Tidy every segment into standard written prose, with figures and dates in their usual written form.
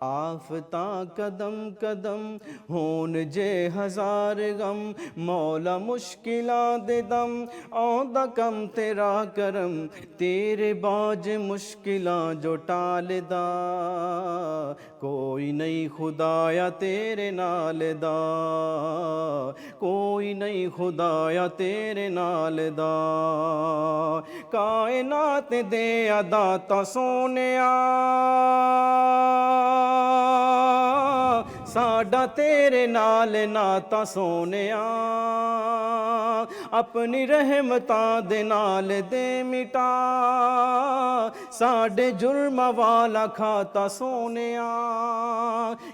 آفتاں قدم قدم ہون جے ہزار غم مولا مشکلاں دے دم آندا کم تیرا کرم تیرے باج مشکلاں جو ٹال دا کوئی نہیں خدایا تیرے نال دا کوئی نہیں خدایا تیرے نال دا کائنات دے عداتا سونیا ساڈا تیرے نال ناتا سونیا اپنی رحمتاں دے نال دے مٹا ساڈے جرم والا کھاتا سونیا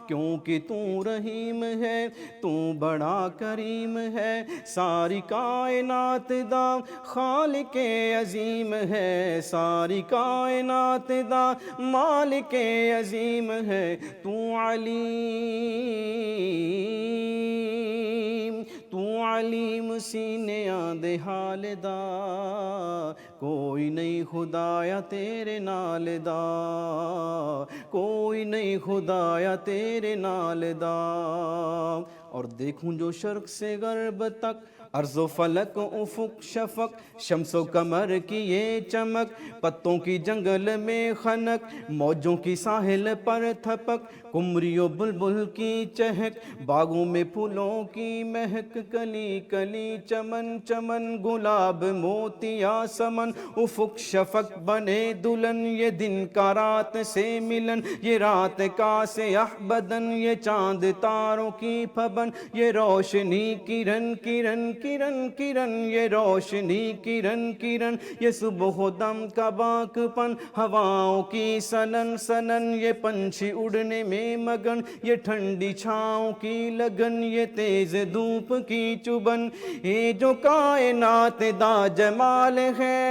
کیونکہ تو رحیم ہے تو بڑا کریم ہے ساری کائنات دا خالق عظیم ہے ساری کائنات دا مالک عظیم ہے تو علیم سینیاں دے حال دا کوئی نہیں خدایا تیرے نال دا کوئی نہیں خدایا تیرے نال دا اور دیکھوں جو شرق سے غرب تک ارض و فلک افق شفق شمس و قمر کی یہ چمک پتوں کی جنگل میں خنک موجوں کی ساحل پر تھپک قمری و بلبل کی چہک باغوں میں پھولوں کی مہک کلی کلی چمن چمن گلاب موتیا سمن افق شفق بنے دلہن یہ دن کا رات سے ملن یہ رات کا سیاہ بدن یہ چاند تاروں کی پھبن یہ روشنی کرن کرن کرن کرن یہ روشنی کرن کرن یہ صبح و دم کا باک پن ہواؤں کی سنن سنن یہ پنچھی اڑنے میں مگن یہ ٹھنڈی چھاؤں کی لگن یہ تیز دھوپ کی چبن یہ جو کائنات دا جمال ہے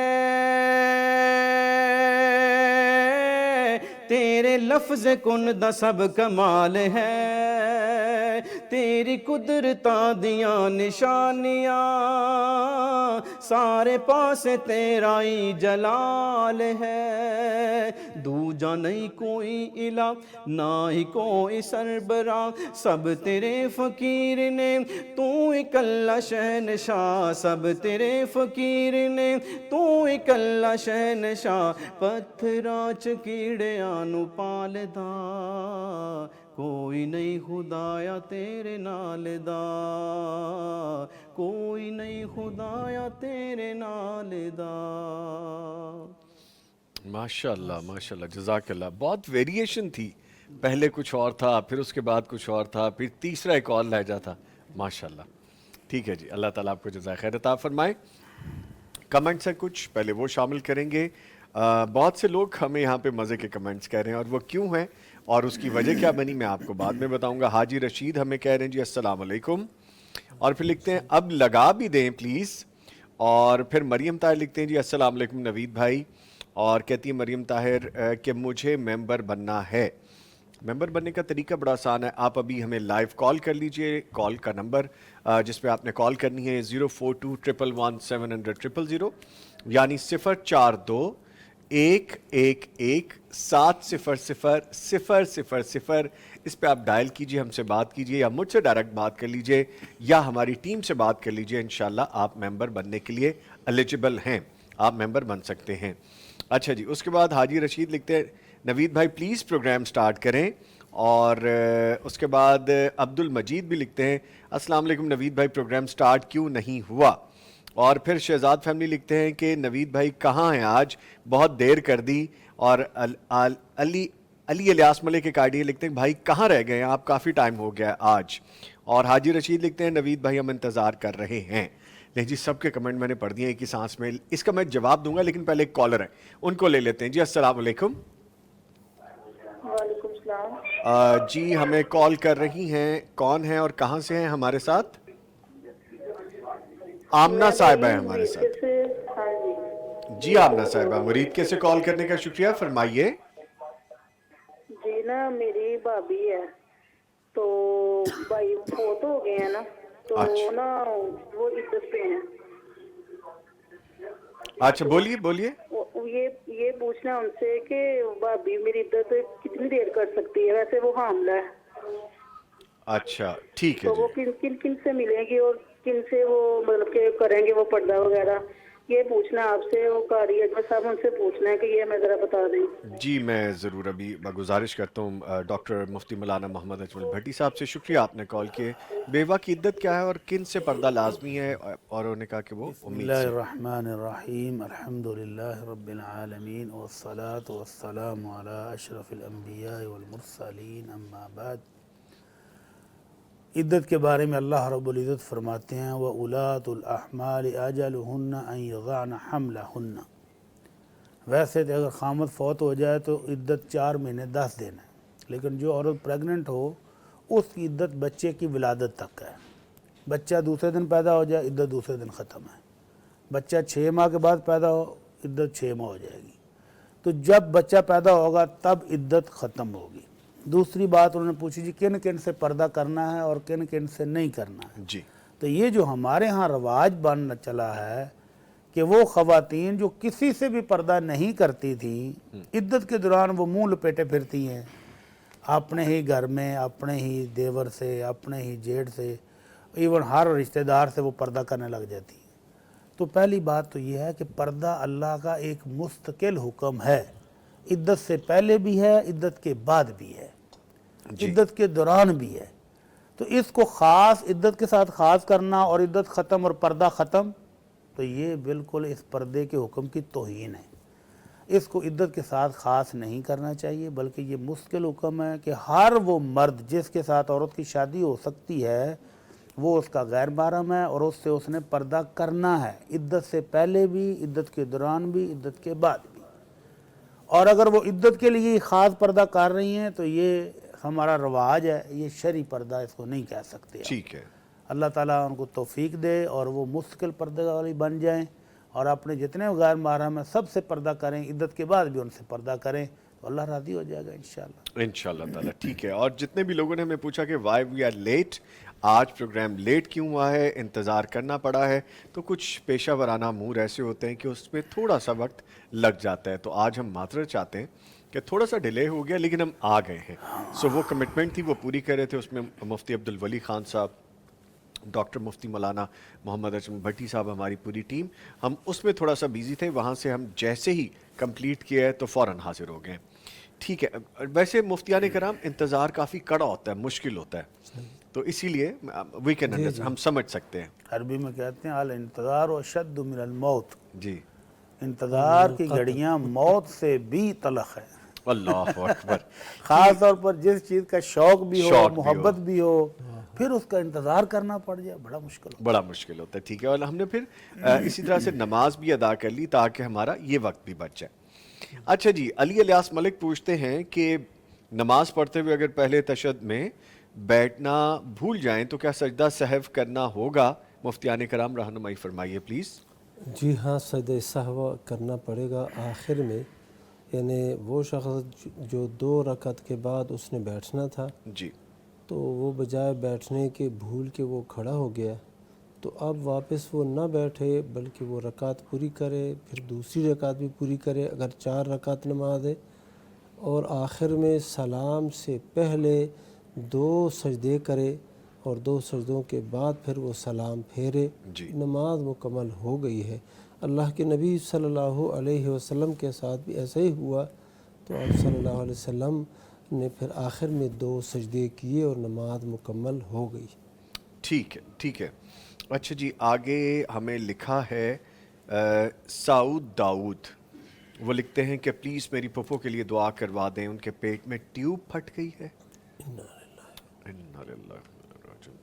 تیرے لفظ کن دا سب کمال ہے تیری قدرتاں دیاں نشانیاں سارے پاس تیرا ہی جلال ہے دوجا نہیں کوئی الہ نہ ہی کوئی سربراہ سب تیرے فقیر نے تو اکلا شہنشاہ سب تیرے فقیر نے تو اکلا شہنشاہ پتھراں چ کیڑیاں نو پالدا کوئی نہیں خدایا تیرے نال دا کوئی نہیں خدایا تیرے نال دا ماشاءاللہ جزاک اللہ. بہت ویریشن تھی, پہلے کچھ اور تھا, پھر اس کے بعد کچھ اور تھا, پھر تیسرا ایک اور لہجہ تھا. ماشاءاللہ. ٹھیک ہے جی, اللہ تعالیٰ آپ کو جزائے خیر عطا فرمائے. کمنٹس ہیں کچھ, پہلے وہ شامل کریں گے. بہت سے لوگ ہمیں یہاں پہ مزے کے کمنٹس کہہ رہے ہیں, اور وہ کیوں ہیں اور اس کی وجہ کیا بنی میں آپ کو بعد میں بتاؤں گا. حاجی رشید ہمیں کہہ رہے ہیں جی السلام علیکم, اور پھر لکھتے ہیں اب لگا بھی دیں پلیز. اور پھر مریم طاہر لکھتے ہیں جی السلام علیکم نوید بھائی, اور کہتی ہے مریم طاہر کہ مجھے ممبر بننا ہے. ممبر بننے کا طریقہ بڑا آسان ہے, آپ ابھی ہمیں لائیو کال کر لیجئے. کال کا نمبر جس پہ آپ نے کال کرنی ہے 042111700 یعنی 042111700. اس پہ آپ ڈائل کیجئے, ہم سے بات کیجئے, یا مجھ سے ڈائریکٹ بات کر لیجئے, یا ہماری ٹیم سے بات کر لیجئے. انشاءاللہ آپ ممبر بننے کے لیے ایلیجیبل ہیں, آپ ممبر بن سکتے ہیں. اچھا جی, اس کے بعد حاجی رشید لکھتے ہیں نوید بھائی پلیز پروگرام سٹارٹ کریں. اور اس کے بعد عبد المجید بھی لکھتے ہیں السلام علیکم نوید بھائی پروگرام سٹارٹ کیوں نہیں ہوا. اور پھر شہزاد فیملی لکھتے ہیں کہ نوید بھائی کہاں ہیں آج, بہت دیر کر دی. اور علی الیاس ملک ایک آئیڈیا لکھتے ہیں بھائی کہاں رہ گئے ہیں آپ, کافی ٹائم ہو گیا آج. اور حاجی رشید لکھتے ہیں نوید بھائی ہم انتظار کر رہے ہیں. نہیں جی, سب کے کمنٹ میں نے پڑھ دیے ایک ہی سانس میں. اس کا میں جواب دوں گا, لیکن پہلے ایک کالر ہے, ان کو لے لیتے ہیں. جی السلام علیکم. وعلیکم السلام. جی ہمیں کال کر رہی ہیں, کون ہیں اور کہاں سے ہیں ہمارے ساتھ؟ آمنہ صاحبہ ہے ہمارے ساتھ. جی آمنہ صاحبہ, مرید کے سے کال کرنے کا شکریہ, فرمائیے. جی نا میری بھابھی ہے, تو بھائی فوت ہو گئے ہیں نا, تو نا وہ عزت پہ ہیں. اچھا بولیے. یہ پوچھ پوچھنا ہے ان سے کہ بھابی میری عدت کتنی دیر کر سکتی ہے؟ ویسے وہ حاملہ ہے، اچھا ٹھیک ہے تو جی. وہ کن کن کن سے ملے گی اور کن سے وہ مطلب کہ کریں گے وہ پردہ وغیرہ؟ یہ پوچھنا ہے آپ سے، وہ قاری اجمل صاحب ان سے پوچھنا ہے کہ یہ ہمیں ذرا بتا دیں. جی میں ضرور ابھی گزارش کرتا ہوں ڈاکٹر مفتی مولانا محمد اجمل بھٹی صاحب سے. شکریہ آپ نے کال کیے. بیوہ کی عدت کیا ہے اور کن سے پردہ لازمی ہے؟ اور انہوں نے کہا کہ وہ بسم امید اللہ سے. الرحمن الرحیم الحمد للہ رب العالمین والصلاة والسلام علی اشرف الانبیاء والمرسلین اما بعد. عدت کے بارے میں اللہ رب العزت فرماتے ہیں وَأُولَاتُ الْأَحْمَالِ أَجَلُهُنَّ أَن يَضَعْنَ حَمْلَهُنَّ. ویسے تو اگر خامد فوت ہو جائے تو عدت 4 مہینے 10 دن ہے، لیکن جو عورت پریگننٹ ہو اس کی عدت بچے کی ولادت تک ہے. بچہ دوسرے دن پیدا ہو جائے عدت دوسرے دن ختم ہے. بچہ 6 ماہ کے بعد پیدا ہو عدت 6 ماہ ہو جائے گی. تو جب بچہ پیدا ہوگا تب عدت ختم ہوگی. دوسری بات انہوں نے پوچھی جی کن کن سے پردہ کرنا ہے اور کن کن سے نہیں کرنا ہے. جی تو یہ جو ہمارے ہاں رواج بن چلا ہے کہ وہ خواتین جو کسی سے بھی پردہ نہیں کرتی تھیں عدت کے دوران وہ منہ لپیٹے پھرتی ہیں اپنے ہی گھر میں، اپنے ہی دیور سے، اپنے ہی جیٹھ سے، ایون ہر رشتہ دار سے وہ پردہ کرنے لگ جاتی ہیں. تو پہلی بات تو یہ ہے کہ پردہ اللہ کا ایک مستقل حکم ہے. عدت سے پہلے بھی ہے، عدت کے بعد بھی ہے، جی عدت کے دوران بھی ہے. تو اس کو خاص عدت کے ساتھ خاص کرنا اور عدت ختم اور پردہ ختم، تو یہ بالکل اس پردے کے حکم کی توہین ہے. اس کو عدت کے ساتھ خاص نہیں کرنا چاہیے، بلکہ یہ مستقل حکم ہے کہ ہر وہ مرد جس کے ساتھ عورت کی شادی ہو سکتی ہے وہ اس کا غیر محرم ہے اور اس سے اس نے پردہ کرنا ہے، عدت سے پہلے بھی، عدت کے دوران بھی، عدت کے بعد بھی. اور اگر وہ عدت کے لیے خاص پردہ کر رہی ہیں تو یہ ہمارا رواج ہے، یہ شرعی پردہ اس کو نہیں کہہ سکتے آپ. ٹھیک ہے. اللہ تعالیٰ ان کو توفیق دے اور وہ مستقل پردے والی بن جائیں اور اپنے جتنے غیر محرم ہیں سب سے پردہ کریں، عدت کے بعد بھی ان سے پردہ کریں تو اللہ راضی ہو جائے گا انشاءاللہ. انشاءاللہ تعالیٰ. ٹھیک ہے. اور جتنے بھی لوگوں نے ہمیں پوچھا کہ وائی وی آر لیٹ، آج پروگرام لیٹ کیوں ہوا ہے، انتظار کرنا پڑا ہے، تو کچھ پیشہ ورانہ امور ایسے ہوتے ہیں کہ اس میں تھوڑا سا وقت لگ جاتا ہے. تو آج ہم معذرت چاہتے ہیں کہ تھوڑا سا ڈیلے ہو گیا لیکن ہم آ گئے ہیں. سو وہ کمٹمنٹ تھی وہ پوری کر رہے تھے. اس میں مفتی عبدالولی خان صاحب، ڈاکٹر مفتی مولانا محمد اجمل بھٹی صاحب، ہماری پوری ٹیم، ہم اس میں تھوڑا سا بیزی تھے. وہاں سے ہم جیسے ہی کمپلیٹ کیا ہے تو فوراً حاضر ہو گئے. ٹھیک ہے. ویسے مفتیان کرام انتظار کافی کڑا ہوتا ہے، مشکل ہوتا ہے، تو اسی لیے وی کین ہم سمجھ سکتے ہیں. عربی میں کہتے ہیں الانتظار اشد من الموت. جی انتظار کی گھڑیاں موت سے بھی تلخ ہے. اللہ اکبر. خاص طور پر جس چیز کا شوق بھی ہو، شوق بھی ہو، محبت بھی ہو، پھر اس کا انتظار کرنا پڑ جائے بڑا مشکل ہوتا بڑا مشکل ہوتا ہے. ٹھیک ہے. اور ہم نے پھر اسی طرح سے نماز بھی ادا کر لی تاکہ ہمارا یہ وقت بھی بچ جائے. اچھا جی، علی الیاس ملک پوچھتے ہیں کہ نماز پڑھتے ہوئے اگر پہلے تشہد میں بیٹھنا بھول جائیں تو کیا سجدہ سہو کرنا ہوگا؟ مفتیان کرام رہنمائی فرمائیے پلیز. جی ہاں، سجدہ سہو کرنا پڑے گا آخر میں. یعنی وہ شخص جو 2 رکعت کے بعد اس نے بیٹھنا تھا جی تو وہ بجائے بیٹھنے کے بھول کے وہ کھڑا ہو گیا، تو اب واپس وہ نہ بیٹھے بلکہ وہ رکعت پوری کرے، پھر دوسری رکعت بھی پوری کرے اگر 4 رکعت نماز ہے، اور آخر میں سلام سے پہلے 2 سجدے کرے اور 2 سجدوں کے بعد پھر وہ سلام پھیرے. جی نماز مکمل ہو گئی ہے. اللہ کے نبی صلی اللہ علیہ وسلم کے ساتھ بھی ایسا ہی ہوا، تو آپ صلی اللہ علیہ وسلم نے پھر آخر میں 2 سجدے کیے اور نماز مکمل ہو گئی. ٹھیک ہے. ٹھیک ہے. اچھا جی، آگے ہمیں لکھا ہے سعود داؤد. وہ لکھتے ہیں کہ پلیز میری پھپھو کے لیے دعا کروا دیں، ان کے پیٹ میں ٹیوب پھٹ گئی ہے. انا للہ راجعون.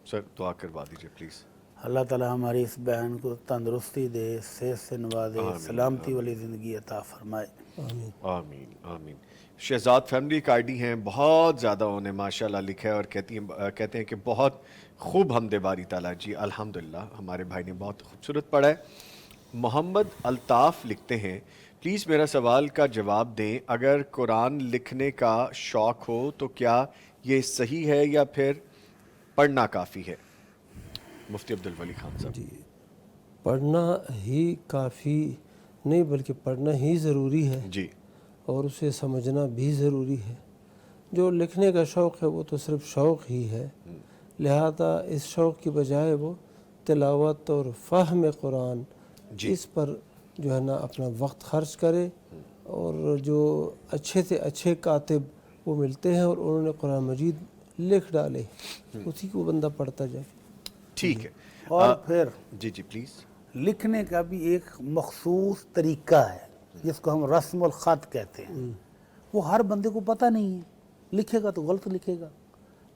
سر دعا کروا دیجیے پلیز. اللہ تعالی ہماری اس بہن کو تندرستی دے، صحت سے نوازے، سلامتی والی زندگی عطا فرمائے. آمین آمین آمین. شہزاد فیملی کا آئی ڈی ہیں، بہت زیادہ انہیں ماشاءاللہ لکھا ہے اور کہتے ہیں کہ بہت خوب حمد باری تعالیٰ. جی الحمدللہ، ہمارے بھائی نے بہت خوبصورت پڑھا ہے. محمد الطاف لکھتے ہیں پلیز میرا سوال کا جواب دیں، اگر قرآن لکھنے کا شوق ہو تو کیا یہ صحیح ہے یا پھر پڑھنا کافی ہے؟ مفتی عبدالولی خان صاحب. جی، پڑھنا ہی کافی نہیں بلکہ پڑھنا ہی ضروری ہے جی اور اسے سمجھنا بھی ضروری ہے۔ جو لکھنے کا شوق ہے وہ تو صرف شوق ہی ہے، لہذا اس شوق کی بجائے وہ تلاوت اور فہم قرآن جی اس پر جو ہے نا اپنا وقت خرچ کرے، اور جو اچھے سے اچھے کاتب وہ ملتے ہیں اور انہوں نے قرآن مجید لکھ ڈالے، اسی کو بندہ پڑھتا جائے۔ ٹھیک ہے۔ اور پھر جی جی پلیز۔ لکھنے کا بھی ایک مخصوص طریقہ ہے جس کو ہم رسم الخط کہتے ہیں، وہ ہر بندے کو پتہ نہیں ہے، لکھے گا تو غلط لکھے گا،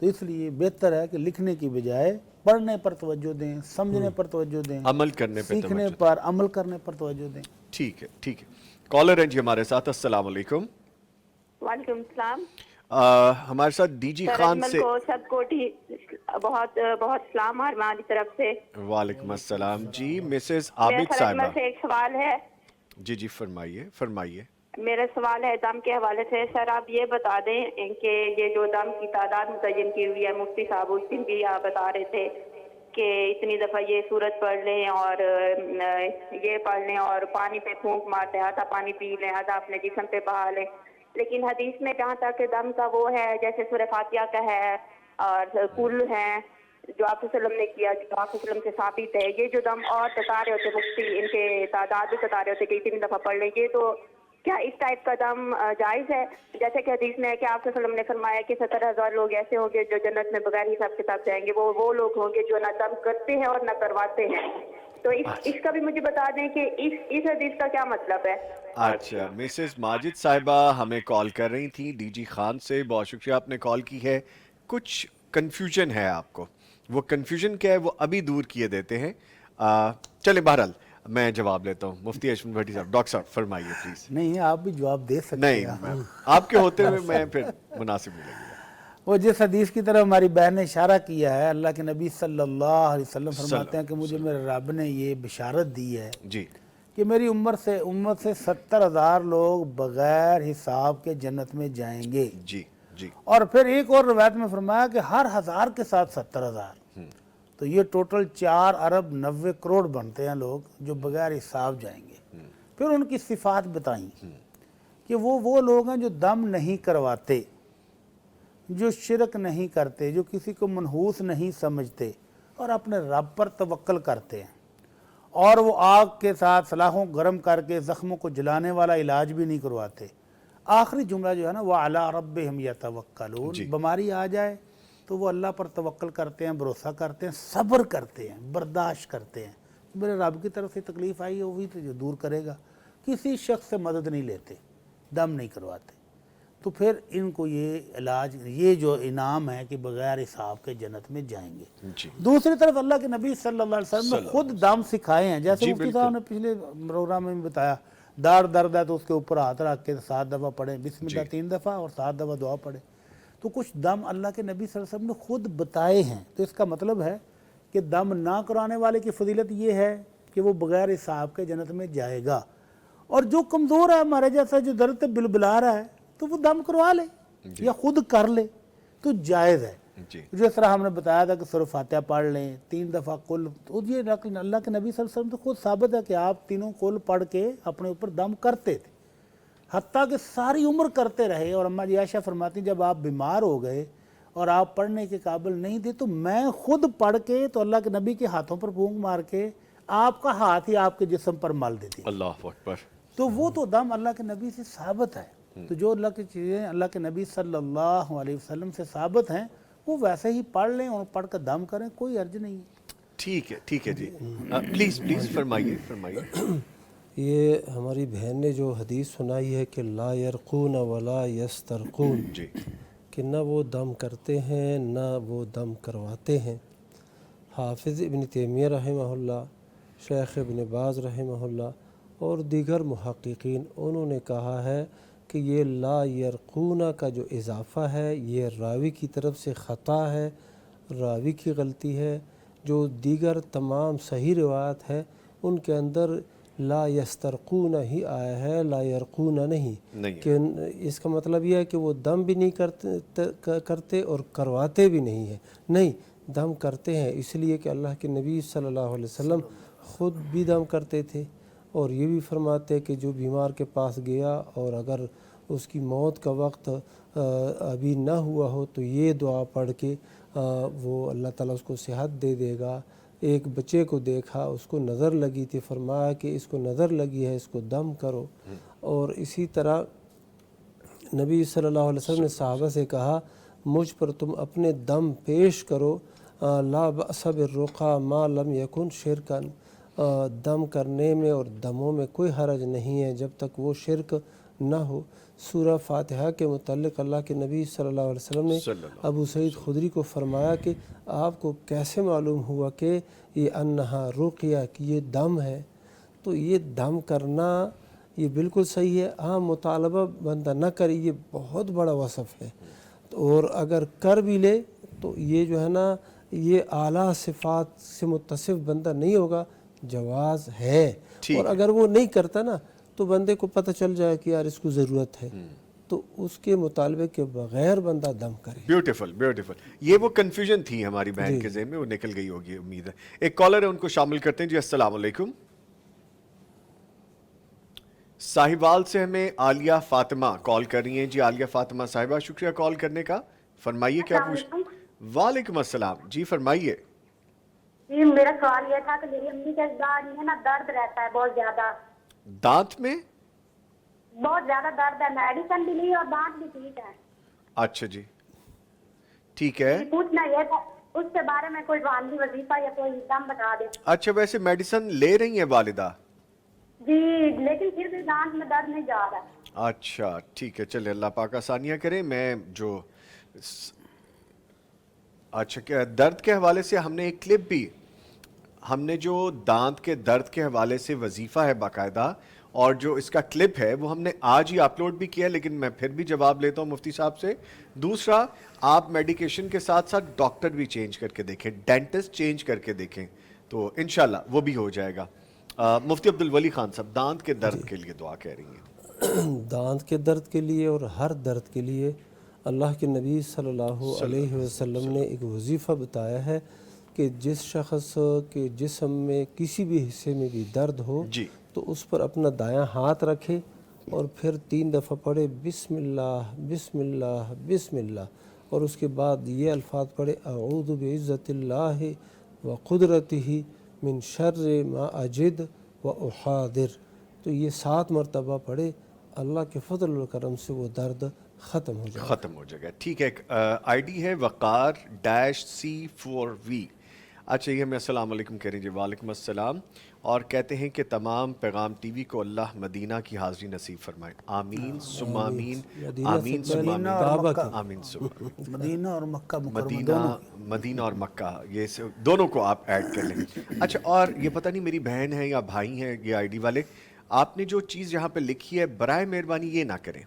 تو اس لیے بہتر ہے کہ لکھنے کی بجائے پڑھنے پر توجہ دیں، سمجھنے پر توجہ دیں، عمل کرنے پہ سیکھنے توجہ دیں۔ پر، عمل کرنے پر توجہ دیں۔ ٹھیک ہے ٹھیک ہے۔ کالر ہیں جی ہمارے ساتھ، السلام علیکم۔ وعلیکم السلام ہمارے ساتھ ڈی جی سر، خان اجمل سے۔ کو سب کوٹی بہت بہت سلام ہماری طرف سے۔ وعلیکم السلام جی، مسز میرا عابد سر اجمل صاحبہ۔ سے ایک سوال ہے، جی جی فرمائیے فرمائیے۔ میرا سوال ہے دم کے حوالے سے۔ سر آپ یہ بتا دیں کہ یہ جو دم کی تعداد متعین کی ہوئی ہے، مفتی صاحب اس دن بھی آپ بتا رہے تھے کہ اتنی دفعہ یہ سورت پڑھ لیں اور یہ پڑھ لیں اور پانی پہ پھونک مارتے ہیں، آدھا پانی پی لیں، آدھا اپنے جسم پہ بہا لیں، لیکن حدیث میں جہاں تک دم کا وہ ہے، جیسے سورہ فاتحہ کا ہے اور کل ہے جو آپ صلی اللہ علیہ وسلم نے کیا، جو آپ صلی اللہ علیہ وسلم سے ثابت ہے، یہ جو دم اور بتا رہے ہوتے مفتی، ان کے تعداد بھی بتا رہے ہوتے کہ اتنی دفعہ پڑھ لیں، یہ تو کیا اس ٹائپ کا دم جائز ہے؟ جیسے کہ حدیث میں ہے کہ آپ صلی اللہ علیہ وسلم نے فرمایا کہ 70,000 لوگ ایسے ہوں گے جو جنت میں بغیر حساب کتاب جائیں گے، وہ لوگ ہوں گے جو نہ دم کرتے ہیں اور نہ کرواتے ہیں، تو اس کا بھی مجھے بتا دیں کہ اس حدیث کا کیا مطلب ہے؟ اچھا، مسز ماجد صاحبہ ہمیں کال کر رہی تھی ڈی جی خان سے، بہت شکریہ آپ نے کال کی ہے۔ کچھ کنفیوژن ہے آپ کو، وہ کنفیوژن کیا ہے وہ ابھی دور کیے دیتے ہیں۔ چلیں بہرحال میں جواب لیتا ہوں، مفتی اشمن بھٹی صاحب۔ ڈاکٹر صاحب فرمائیے پلیز۔ نہیں، آپ بھی جواب دے سکتے نہیں ہیں۔ آپ کے ہوتے ہوئے میں پھر مناسب نہیں لگے گا۔ وہ جس حدیث کی طرف ہماری بہن نے اشارہ کیا ہے، اللہ کے نبی صلی اللہ علیہ وسلم فرماتے ہیں کہ مجھے میرے رب نے یہ بشارت دی ہے جی کہ میری امت سے 70,000 لوگ بغیر حساب کے جنت میں جائیں گے، جی جی اور پھر ایک اور روایت میں فرمایا کہ ہر 1000 کے ساتھ 70,000، تو یہ ٹوٹل 4 ارب 90 کروڑ بنتے ہیں لوگ جو بغیر حساب جائیں گے۔ پھر ان کی صفات بتائیں کہ وہ لوگ ہیں جو دم نہیں کرواتے، جو شرک نہیں کرتے، جو کسی کو منحوس نہیں سمجھتے اور اپنے رب پر توکل کرتے ہیں، اور وہ آگ کے ساتھ سلاخوں گرم کر کے زخموں کو جلانے والا علاج بھی نہیں کرواتے۔ آخری جملہ جو ہے نا، وَعَلَىٰ رَبِّهِمْ يَتَوَكَّلُونَ، بیماری آ جائے تو وہ اللہ پر توکل کرتے ہیں، بھروسہ کرتے ہیں، صبر کرتے ہیں، برداشت کرتے ہیں، میرے رب کی طرف سے تکلیف آئی ہے وہی تو جو دور کرے گا، کسی شخص سے مدد نہیں لیتے، دم نہیں کرواتے، تو پھر ان کو یہ علاج، یہ جو انعام ہے کہ بغیر حساب کے جنت میں جائیں گے۔ جی دوسری طرف اللہ کے نبی صلی اللہ علیہ وسلم نے خود دم سکھائے ہیں، جیسے مفتی صاحب نے پچھلے پروگرام میں بھی بتایا، دار درد ہے تو اس کے اوپر ہاتھ رکھ کے 7 دفعہ پڑھیں، بسم اللہ 3 دفعہ اور 7 دفعہ دعا پڑھیں، تو کچھ دم اللہ کے نبی صلی اللہ علیہ وسلم نے خود بتائے ہیں، تو اس کا مطلب ہے کہ دم نہ کرانے والے کی فضیلت یہ ہے کہ وہ بغیر حساب کے جنت میں جائے گا، اور جو کمزور ہے ہمارے جیسا، جو درد بلبلا رہا ہے، تو وہ دم کروا لے یا خود کر لے تو جائز ہے۔ جی جس طرح ہم نے بتایا تھا کہ سورہ فاتحہ پڑھ لیں، 3 دفعہ کل، تو یہ اللہ کے نبی صلی اللہ علیہ وسلم تو خود ثابت ہے کہ آپ تینوں کل پڑھ کے اپنے اوپر دم کرتے تھے، حتیٰ کہ ساری عمر کرتے رہے، اور اماں جی عائشہ فرماتی جب آپ بیمار ہو گئے اور آپ پڑھنے کے قابل نہیں تھے تو میں خود پڑھ کے، تو اللہ کے نبی کے ہاتھوں پر پھونک مار کے آپ کا ہاتھ ہی آپ کے جسم پر مل دیتی، اللہ اکبر۔ تو وہ تو دم اللہ کے نبی سے ثابت ہے، تو جو اللہ کی چیزیں اللہ کے نبی صلی اللہ علیہ وسلم سے ثابت ہیں وہ ویسے ہی پڑھ لیں اور پڑھ کر دم کریں، کوئی حرج نہیں ہے۔ ٹھیک ہے جی، پلیز فرمائیے فرمائیے۔ یہ ہماری بہن نے جو حدیث سنائی ہے کہ لا یرقون ولا یسترقون، جی کہ نہ وہ دم کرتے ہیں نہ وہ دم کرواتے ہیں، حافظ ابن تیمیہ رحمہ اللہ، شیخ ابن باز رحمہ اللہ اور دیگر محققین، انہوں نے کہا ہے کہ یہ لا یرقون کا جو اضافہ ہے یہ راوی کی طرف سے خطا ہے، راوی کی غلطی ہے، جو دیگر تمام صحیح روایت ہے ان کے اندر لا یسترقون ہی آیا ہے، لا یرقون نہیں، کہ اس کا مطلب یہ ہے کہ وہ دم بھی نہیں کرتے اور کرواتے بھی نہیں ہیں، نہیں، دم کرتے ہیں، اس لیے کہ اللہ کے نبی صلی اللہ علیہ وسلم خود بھی دم کرتے تھے اور یہ بھی فرماتے کہ جو بیمار کے پاس گیا اور اگر اس کی موت کا وقت ابھی نہ ہوا ہو تو یہ دعا پڑھ کے وہ اللہ تعالیٰ اس کو صحت دے دے گا۔ ایک بچے کو دیکھا، اس کو نظر لگی تھی، فرمایا کہ اس کو نظر لگی ہے، اس کو دم کرو۔ اور اسی طرح نبی صلی اللہ علیہ وسلم نے صحابہ سے کہا مجھ پر تم اپنے دم پیش کرو، لا بأس بالرقیٰ ما لم یکن شرکن، دم کرنے میں اور دموں میں کوئی حرج نہیں ہے جب تک وہ شرک نہ ہو۔ سورہ فاتحہ کے متعلق اللہ کے نبی صلی اللہ علیہ وسلم نے ابو سعید خدری کو فرمایا کہ آپ کو کیسے معلوم ہوا کہ یہ انہا رقیہ، کہ یہ دم ہے؟ تو یہ دم کرنا یہ بالکل صحیح ہے، ہاں مطالبہ بندہ نہ کرے یہ بہت بڑا وصف ہے، اور اگر کر بھی لے تو یہ جو ہے نا یہ اعلیٰ صفات سے متصف بندہ نہیں ہوگا، جواز ہے۔ اور اگر وہ نہیں کرتا نا تو بندے کو پتہ چل جائے کہ یار اس کو ضرورت ہے تو اس کے مطالبے کے بغیر بندہ دم کرے۔ بیوٹیفل بیوٹیفل، یہ وہ کنفیوژن تھی ہماری بہن کے ذہن میں، وہ نکل گئی ہوگی امید ہے۔ ایک کالر ہے، ان کو شامل کرتے ہیں۔ جی السلام علیکم۔ ساہیوال سے ہمیں عالیہ فاطمہ کال کر رہی ہیں۔ جی عالیہ فاطمہ صاحبہ، شکریہ کال کرنے کا، فرمائیے کیا پوچھ۔ وعلیکم السلام، جی فرمائیے۔ جی میرا سوال یہ تھا کہ میری امی کے دانت میں نا درد رہتا ہے بہت زیادہ، دانت میں بہت زیادہ درد ہے، میڈیسن بھی لی اور دانت بھی ٹھیک ہے۔ اچھا جی ٹھیک ہے۔ پوچھنا یہ تھا اس کے بارے میں کوئی واندی وظیفہ یا کوئی دم بتا دے۔ اچھا ویسے میڈیسن لے رہی ہیں والدہ؟ جی لیکن پھر بھی دانت میں درد نہیں جا رہا۔ اچھا ٹھیک ہے، چلے اللہ پاک آسانیاں کرے۔ میں جو اچھا کیا درد کے حوالے سے ہم نے ایک کلپ بھی، ہم نے جو دانت کے درد کے حوالے سے وظیفہ ہے باقاعدہ، اور جو اس کا کلپ ہے وہ ہم نے آج ہی اپلوڈ بھی کیا، لیکن میں پھر بھی جواب لیتا ہوں مفتی صاحب سے۔ دوسرا، آپ میڈیکیشن کے ساتھ ساتھ ڈاکٹر بھی چینج کر کے دیکھیں، ڈینٹسٹ چینج کر کے دیکھیں، تو انشاءاللہ وہ بھی ہو جائے گا۔ مفتی عبدالولی خان صاحب دانت کے درد کے لیے دعا کہہ رہی ہیں۔ دانت کے درد کے لیے اور ہر درد کے لیے اللہ کے نبی صلی اللہ علیہ وسلم نے ایک وظیفہ بتایا ہے کہ جس شخص کے جسم میں کسی بھی حصے میں بھی درد ہو جی تو اس پر اپنا دایاں ہاتھ رکھے اور پھر 3 دفعہ پڑھے بسم اللہ بسم اللہ بسم اللہ، اور اس کے بعد یہ الفاظ پڑھے اعوذ بعزت اللہ و قدرتہ من شر ما اجد و احاذر، تو یہ 7 مرتبہ پڑھے، اللہ کے فضل و کرم سے وہ درد ختم ہو جائے، ختم ہو جائے گا۔ ٹھیک ہے، آئی ڈی ہے وقار-C4V۔ اچھا یہ ہمیں السلام علیکم کہہ رہے ہیں۔ جی وعلیکم السلام، اور کہتے ہیں کہ تمام پیغام ٹی وی کو اللہ مدینہ کی حاضری نصیب فرمائے، آمین ثم آمین، آمین ثم آمین، آمین ثم آمین۔ مدینہ اور مکہ مدینہ اور مکہ، یہ دونوں کو آپ ایڈ کر لیں۔ اچھا اور یہ پتہ نہیں میری بہن ہے یا بھائی ہیں یہ آئی ڈی والے، آپ نے جو چیز یہاں پہ لکھی ہے برائے مہربانی یہ نہ کریں۔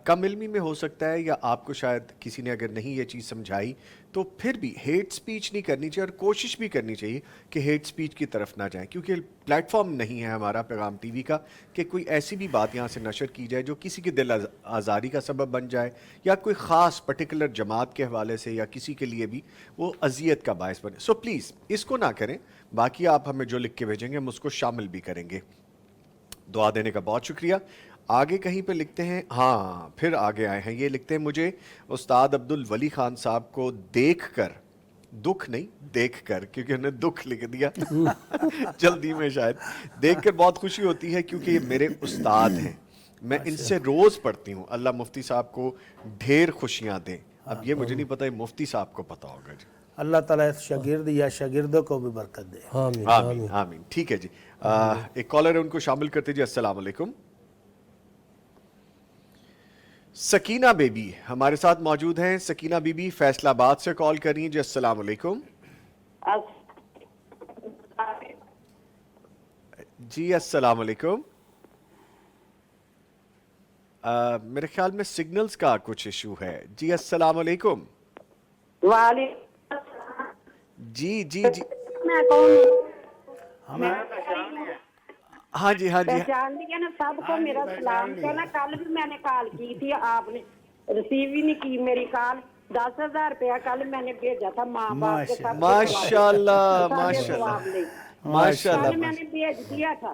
کم علمی میں ہو سکتا ہے، یا آپ کو شاید کسی نے اگر نہیں یہ چیز سمجھائی تو پھر بھی ہیٹ سپیچ نہیں کرنی چاہیے، اور کوشش بھی کرنی چاہیے کہ ہیٹ سپیچ کی طرف نہ جائیں، کیونکہ پلیٹ فارم نہیں ہے ہمارا پیغام ٹی وی کا کہ کوئی ایسی بھی بات یہاں سے نشر کی جائے جو کسی کے دل آزاری کا سبب بن جائے، یا کوئی خاص پرٹیکولر جماعت کے حوالے سے یا کسی کے لیے بھی وہ اذیت کا باعث بنے۔ سو پلیز اس کو نہ کریں، باقی آپ ہمیں جو لکھ کے بھیجیں گے ہم اس کو شامل بھی کریں گے۔ دعا دینے کا بہت شکریہ۔ آگے کہیں پہ لکھتے ہیں، ہاں پھر آگے آئے ہیں، یہ لکھتے ہیں مجھے استاد عبدالولی خان صاحب کو دیکھ کر، دکھ نہیں دیکھ کر، کیونکہ انہوں نے دکھ لکھ دیا جلدی میں شاید، دیکھ کر بہت خوشی ہوتی ہے کیونکہ یہ میرے استاد ہیں، میں ان سے روز پڑھتی ہوں، اللہ مفتی صاحب کو ڈھیر خوشیاں دیں۔ اب یہ مجھے نہیں پتا، یہ مفتی صاحب کو پتا ہوگا۔ جی اللہ تعالیٰ اس شاگرد یا شاگردوں کو بھی برکت دے، آمین آمین آمین۔ ٹھیک ہے جی، ایک کالر ہے ان کو شامل کرتے۔ جی السلام علیکم۔ سکینہ بیبی ہمارے ساتھ موجود ہیں۔ سکینہ بی بی فیصل آباد سے کال کر رہی ہیں۔ جی السلام علیکم۔ جی السلام علیکم۔ میرے خیال میں سگنلز کا کچھ ایشو ہے۔ جی السلام علیکم۔ وعلیکم جی جی جی میں کون ہاں جی ہاں جی پہچان لیا نا سب کو میرا سلام کہنا۔ کل بھی میں نے کال کی تھی، آپ نے ریسیو ہی نہیں کی میری کال۔ 10,000 روپیہ کل میں نے بھیجا تھا ماں باپ کے ساتھ، ماشاء اللہ ماشاء اللہ ماشاء کل میں اللہ۔ نے بھیج دیا تھا۔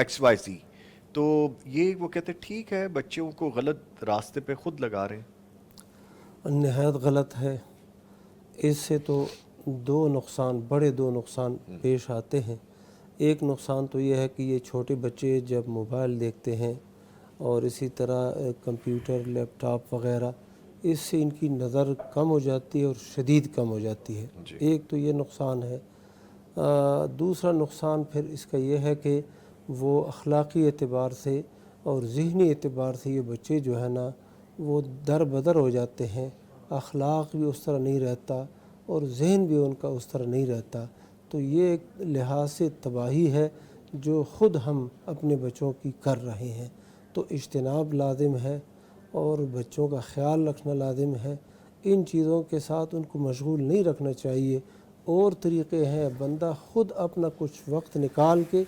XYZ, تو یہ وہ کہتے ہیں ٹھیک ہے بچوں کو غلط راستے پہ خود لگا رہے ہیں. نہایت غلط ہے. اس سے تو دو نقصان پیش آتے ہیں. ایک نقصان تو یہ ہے کہ یہ چھوٹے بچے جب موبائل دیکھتے ہیں اور اسی طرح کمپیوٹر لیپ ٹاپ وغیرہ، اس سے ان کی نظر کم ہو جاتی ہے اور شدید کم ہو جاتی ہے. ایک تو یہ نقصان ہے. دوسرا نقصان پھر اس کا یہ ہے کہ وہ اخلاقی اعتبار سے اور ذہنی اعتبار سے یہ بچے جو ہے نا وہ در بدر ہو جاتے ہیں. اخلاق بھی اس طرح نہیں رہتا اور ذہن بھی ان کا اس طرح نہیں رہتا. تو یہ ایک لحاظ سے تباہی ہے جو خود ہم اپنے بچوں کی کر رہے ہیں. تو اجتناب لازم ہے اور بچوں کا خیال رکھنا لازم ہے. ان چیزوں کے ساتھ ان کو مشغول نہیں رکھنا چاہیے. اور طریقے ہیں، بندہ خود اپنا کچھ وقت نکال کے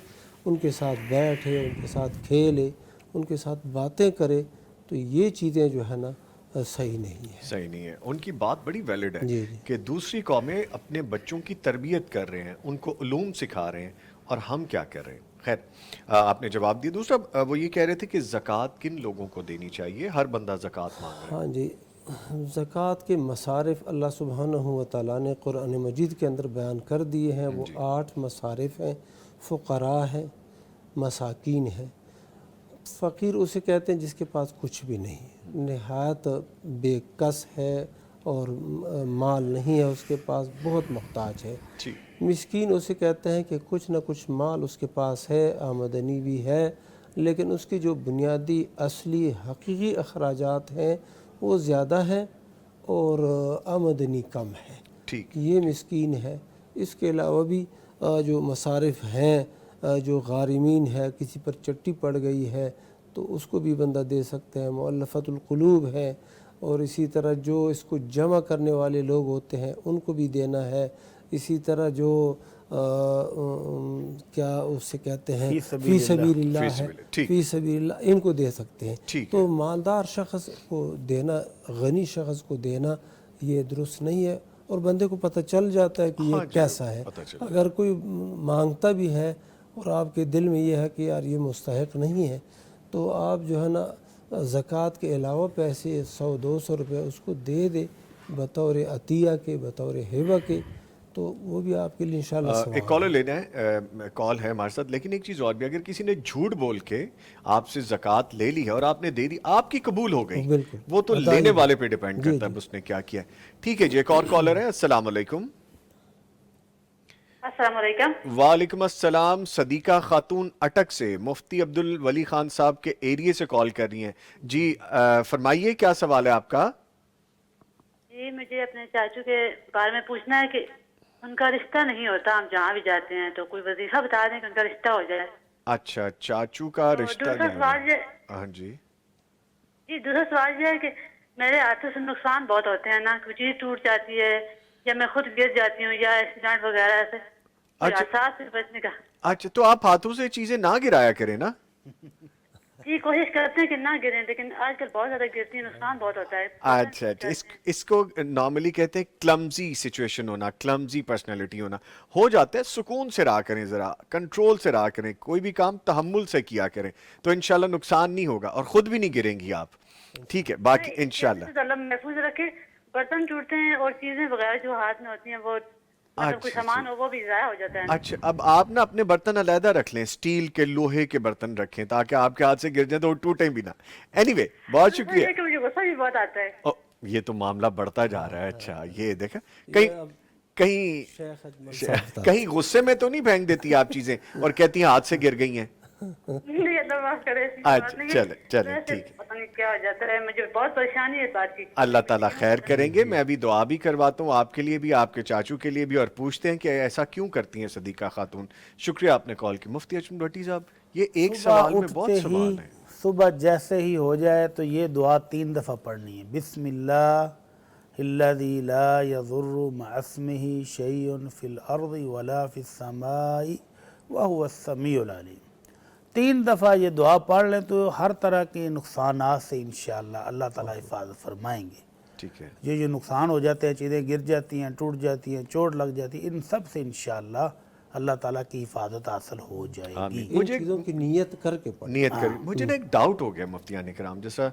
ان کے ساتھ بیٹھے، ان کے ساتھ کھیلے، ان کے ساتھ باتیں کرے. تو یہ چیزیں جو ہے نا صحیح نہیں ہے. صحیح نہیں ہے. ان کی بات بڑی ویلڈ ہے جی. کہ دوسری قومیں اپنے بچوں کی تربیت کر رہے ہیں، ان کو علوم سکھا رہے ہیں، اور ہم کیا کر رہے ہیں. خیر آپ نے جواب دیا. دوسرا وہ یہ کہہ رہے تھے کہ زکوٰۃ کن لوگوں کو دینی چاہیے؟ ہر بندہ زکوٰۃ مانگ رہا ہے. ہاں جی، زکوٰۃ کے مصارف اللہ سبحانہ و تعالیٰ نے قرآن مجید کے اندر بیان کر دیے ہیں. وہ 8 مصارف ہیں. فقراء ہیں، مساکین ہیں. فقیر اسے کہتے ہیں جس کے پاس کچھ بھی نہیں، نہایت بے کس ہے اور مال نہیں ہے اس کے پاس، بہت محتاج ہے. مسکین اسے کہتے ہیں کہ کچھ نہ کچھ مال اس کے پاس ہے، آمدنی بھی ہے، لیکن اس کی جو بنیادی اصلی حقیقی اخراجات ہیں وہ زیادہ ہیں اور آمدنی کم ہے. یہ مسکین ہے. اس کے علاوہ بھی جو مصارف ہیں، جو غارمین ہے، کسی پر چٹی پڑ گئی ہے تو اس کو بھی بندہ دے سکتے ہیں. مؤلفۃ القلوب ہے. اور اسی طرح جو اس کو جمع کرنے والے لوگ ہوتے ہیں ان کو بھی دینا ہے. اسی طرح جو کیا اسے کہتے ہیں فی سبیل اللہ ہے، فی سبیل اللہ، ان کو دے سکتے ہیں. تو مالدار شخص کو دینا، غنی شخص کو دینا یہ درست نہیں ہے. اور بندے کو پتہ چل جاتا ہے کہ یہ کیسا ہے. اگر کوئی مانگتا بھی ہے اور آپ کے دل میں یہ ہے کہ یار یہ مستحق نہیں ہے، تو آپ جو ہے نا زکوٰۃ کے علاوہ پیسے 100-200 روپے اس کو دے دے بطور عطیہ کے، بطور ہبہ کے، تو وہ بھی آپ کے لیے انشاءاللہ ثواب. ایک کالر لینا ہے، کال ہے ہمارے ساتھ. لیکن ایک چیز اور بھی، اگر کسی نے جھوٹ بول کے آپ سے زکوٰۃ لے لی ہے اور آپ نے دے دی، آپ کی قبول ہو گئی، وہ تو لینے والے پہ ڈیپینڈ کرتا ہے اس نے کیا کیا. ٹھیک ہے جی، ایک اور کالر ہے. السلام علیکم. السلام علیکم. وعلیکم السلام. صدیقہ خاتون اٹک سے مفتی عبد الولی خان صاحب کے ایریے سے کال کر رہی ہیں. جی فرمائیے کیا سوال ہے آپ کا؟ جی مجھے اپنے چاچو کے بارے میں پوچھنا ہے کہ ان کا رشتہ نہیں ہوتا، ہم جہاں بھی جاتے ہیں تو کوئی وظیفہ بتا دیں کہ ان کا رشتہ ہو جائے. اچھا، چاچو کا رشتہ دوسرا سوال یہ، ہاں جی دوسرا سوال یہ ہے کہ میرے ہاتھوں سے نقصان بہت ہوتے ہیں نا، کوئی چیز ٹوٹ جاتی ہے یا میں خود گر جاتی ہوں یا ایکسیڈنٹ وغیرہ ایسے حادثات سے بچنے کا. اچھا، تو آپ ہاتھوں سے چیزیں نہ گرایا کریں نا. جی کوشش کرتے ہیں کہ نہ گریں، لیکن آج کل بہت زیادہ گرتی ہیں، نقصان بہت ہوتا ہے. اچھا، اس کو نارملی کہتے ہیں کلمزی سچویشن ہونا، کلمزی پرسنالٹی ہونا. ہو جاتا ہے. سکون سے رہا کریں، ذرا کنٹرول سے رہا کریں، کوئی بھی کام تحمل سے کیا کریں تو انشاءاللہ نقصان نہیں ہوگا اور خود بھی نہیں گریں گی آپ. ٹھیک ہے، باقی انشاءاللہ اللہ محفوظ رکھے. برتن ٹوٹتے ہیں اور چیزیں وغیرہ جو ہاتھ میں ہوتی ہیں وہ کوئی سامان ہو وہ بھی ضائع ہو جاتا ہے. اچھا، اب آپ نا اپنے برتن علیحدہ رکھ لیں، اسٹیل کے، لوہے کے برتن رکھیں تاکہ آپ کے ہاتھ سے گر جائیں تو وہ ٹوٹیں بھی نہ. اینی وے، بہت شکریہ. مجھے غصہ بھی بہت آتا ہے. یہ تو معاملہ بڑھتا جا رہا ہے. اچھا، یہ دیکھیں کہیں غصے میں تو نہیں پھینک دیتی آپ چیزیں اور کہتی ہیں ہاتھ سے گر گئی ہیں. اچھا چلے ٹھیک ہے. کیا ہو جاتا ہے، مجھے بہت پریشانی ہے اس بات کی. اللہ تعالیٰ خیر کریں گے. میں ابھی دعا بھی کرواتا ہوں آپ کے لیے بھی، آپ کے چاچو کے لیے بھی، اور پوچھتے ہیں کہ ایسا کیوں کرتی ہیں صدیقہ خاتون. شکریہ آپ نے کال کی. مفتی اچم بھٹی صاحب، یہ ایک سوال میں بہت سوال ہیں. صبح جیسے ہی ہو جائے تو یہ دعا 3 دفعہ پڑھنی ہے. بسم اللہ الذی لا یضر مع اسمہ شیء فی الارض ولا فی السماء وہو السمیع العلیم. 3 دفعہ یہ دعا پڑھ لیں تو ہر طرح کے نقصانات سے انشاءاللہ اللہ تعالیٰ حفاظت فرمائیں گے. ٹھیک ہے. جو نقصان ہو جاتے ہیں، چیزیں گر جاتی ہیں، ٹوٹ جاتی ہیں، چوٹ لگ جاتی ہے، ان سب سے انشاءاللہ اللہ تعالیٰ کی حفاظت حاصل ہو جائے گی. ان چیزوں کی نیت کر کے پڑھیں. نیت کری. مجھے نا ایک ڈاؤٹ ہو گیا مفتیان کرام, جیسا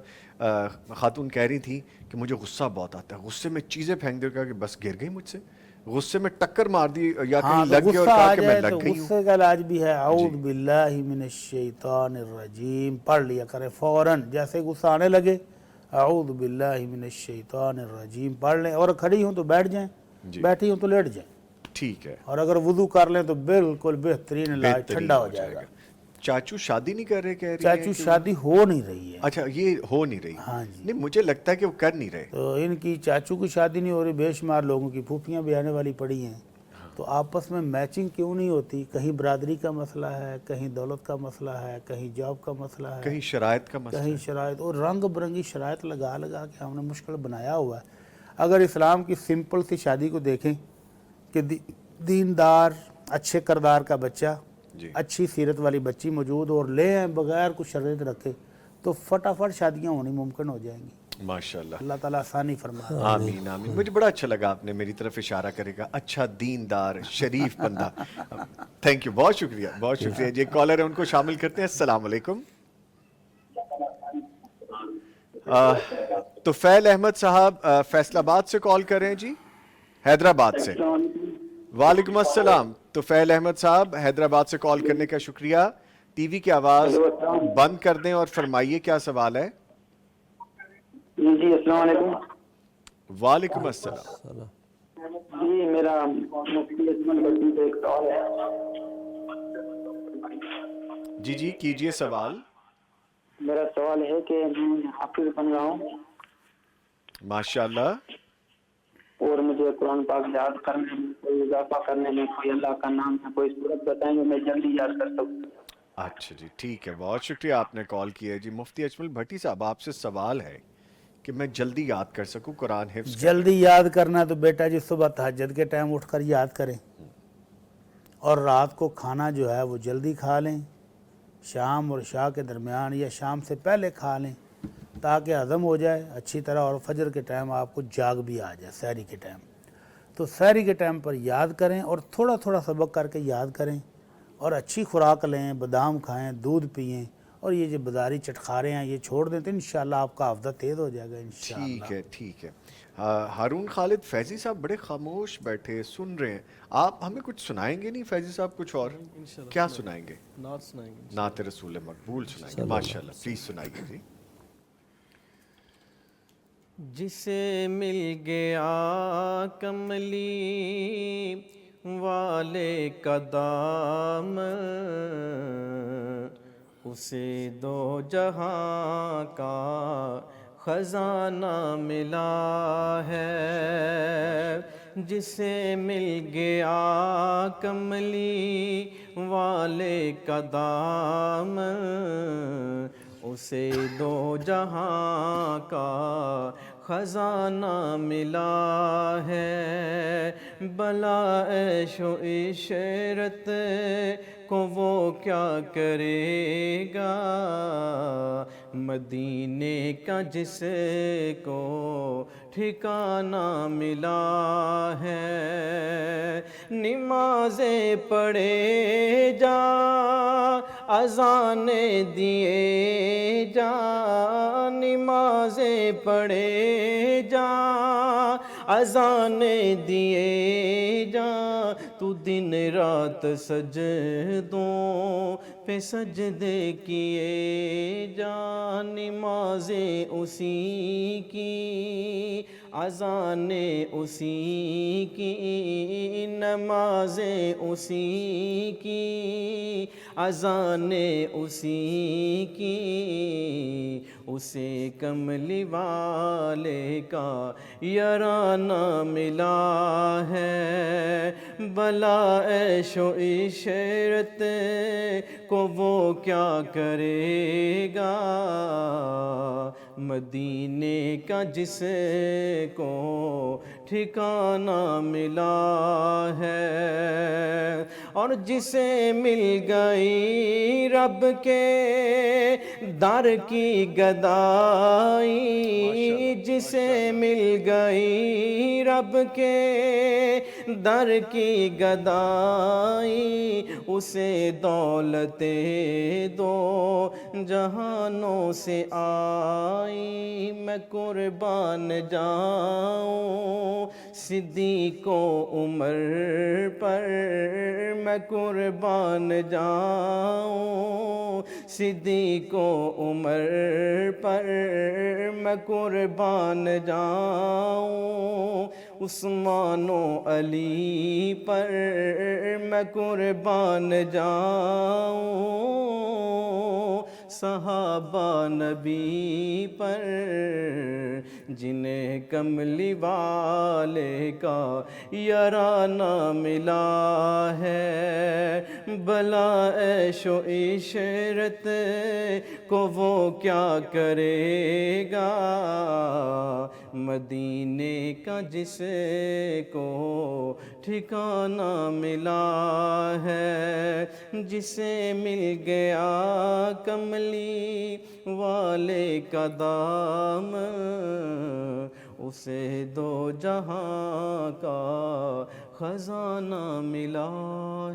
خاتون کہہ رہی تھی کہ مجھے غصہ بہت آتا ہے, غصے میں چیزیں پھینک دے, کہ بس گر گئی مجھ سے, غصے میں ٹکر مار دی یا کہیں لگ گیا اور کہا کہ میں لگ گئی ہوں. غصے کا علاج بھی ہے, اعوذ باللہ من الشیطان الرجیم پڑھ لیا کرے فوراً, جیسے غصہ آنے لگے اعوذ باللہ من الشیطان الرجیم پڑھ لیں, اور کھڑی ہوں تو بیٹھ جائیں, بیٹھی ہوں تو لیٹ جائیں, ٹھیک ہے. اور اگر وضو کر لیں تو بالکل بہترین علاج, ٹھنڈا ہو جائے گا. چاچو شادی نہیں کر رہے کہہ رہی ہیں چاچو شادی ہو نہیں رہی ہے. اچھا یہ ہو نہیں رہی. ہاں جی, نہیں مجھے لگتا ہے کہ وہ کر نہیں رہے. تو ان کی چاچو کی شادی نہیں ہو رہی, بے شمار لوگوں کی پھوپھیاں بھی آنے والی پڑی ہیں, تو آپس میں میچنگ کیوں نہیں ہوتی؟ کہیں برادری کا مسئلہ ہے, کہیں دولت کا مسئلہ ہے, کہیں جاب کا مسئلہ ہے, کہیں شرائط کا مسئلہ, کہیں شرائط, اور رنگ برنگی شرائط لگا لگا کے ہم نے مشکل بنایا ہوا ہے. اگر اسلام کی سمپل سی شادی کو دیکھیں کہ دیندار اچھے کردار کا بچہ, اچھی سیرت والی بچی موجود اور لے آئیں بغیر کچھ شرط رکھے, تو فٹافٹ شادیاں ہونی ممکن ہو جائیں گی. ماشاءاللہ, اللہ تعالیٰ آسانی فرمائے. آمین آمین. مجھے بڑا اچھا لگا آپ نے میری طرف اشارہ کرے گا, اچھا دیندار شریف بندہ. تھینک یو, بہت شکریہ, بہت شکریہ. یہ کالر ہے ان کو شامل کرتے ہیں. السلام علیکم. تو فیل احمد صاحب فیصل آباد سے کال کر رہے ہیں جی, حیدرآباد سے. وعلیکم السلام. تو فیل احمد صاحب حیدرآباد سے کال کرنے کا شکریہ. ٹی وی کی آواز بند کر دیں اور فرمائیے کیا سوال ہے. جی السلام علیکم. وعلیکم السلام. جی میرا مفتی اجمل بٹی سے ایک سوال ہے. جی جی کیجئے سوال. میرا سوال ہے کہ میں حافظ بن رہا ہوں ماشاءاللہ, اور مجھے قرآن پاک یاد کرنے میں کوئی اضافہ کرنے میں کوئی اللہ کا نام ہے, کوئی صورت بتائیں گے میں جلدی یاد کر سکوں. اچھا جی ٹھیک ہے, بہت شکریہ آپ نے کال کیا ہے جی. مفتی اجمل بھٹی صاحب آپ سے سوال ہے کہ میں جلدی یاد کر سکوں قرآن حفظ. جلدی یاد کرنا تو بیٹا جی صبح تہجد کے ٹائم اٹھ کر یاد کریں, اور رات کو کھانا جو ہے وہ جلدی کھا لیں, شام اور عشاء کے درمیان یا شام سے پہلے کھا لیں تاکہ ہضم ہو جائے اچھی طرح, اور فجر کے ٹائم آپ کو جاگ بھی آ جائے سحری کے ٹائم. تو سحری کے ٹائم پر یاد کریں اور تھوڑا تھوڑا سبق کر کے یاد کریں, اور اچھی خوراک لیں, بادام کھائیں, دودھ پئیں, اور یہ جو بازاری چٹخارے ہیں یہ چھوڑ دیں تو انشاءاللہ آپ کا حافظہ تیز ہو جائے گا انشاءاللہ. ٹھیک ہے ٹھیک ہے. ہارون خالد فیضی صاحب بڑے خاموش بیٹھے سن رہے ہیں, آپ ہمیں کچھ سنائیں گے نہیں فیضی صاحب؟ کچھ اور کیا سنائیں گے؟ نعت سنائیں گے, نعت رسول مقبول سنائیں گے. ماشاءاللہ, پلیز سنائیے جی. جسے مل گیا کملی والے کا دام, اسے دو جہاں کا خزانہ ملا ہے. جسے مل گیا کملی والے کا دام, اسے دو جہاں کا خزانہ ملا ہے. بلا عیش و عشرت کو وہ کیا کرے گا, مدینے کا جس کو ٹھکانہ ملا ہے. نمازیں پڑھے جا, اذانیں دیے جا, نمازیں پڑھے جا, اذانیں دیے جا, تو دن رات سجدوں پہ سجدے کیے جا. نمازیں اسی کی, اذانیں اسی کی, نمازیں اسی کی, اذانیں اسی کی, اسے کملی والے کا یارانہ ملا ہے. بلا عیش و عشرت کو وہ کیا کرے گا, مدینے کا جس کو ٹھکانہ ملا ہے. اور جسے مل گئی رب کے در کی گدائی, جسے مل گئی رب رب کے در کی گدائی اسے دولت دو جہانوں سے آئی میں قربان جاؤں صدیق و عمر پر میں قربان جاؤں صدیق و عمر پر میں قربان جاؤں عثمان و علی پر میں قربان جاؤں صحابہ نبی پر جنہیں کملی والے کا یارانہ ملا ہے بلا عیش و عشرت کو وہ کیا کرے گا مدینے کا جس کو ٹھکانہ ملا ہے جسے مل گیا کملی والے کا دام اسے دو جہاں کا خزانہ ملا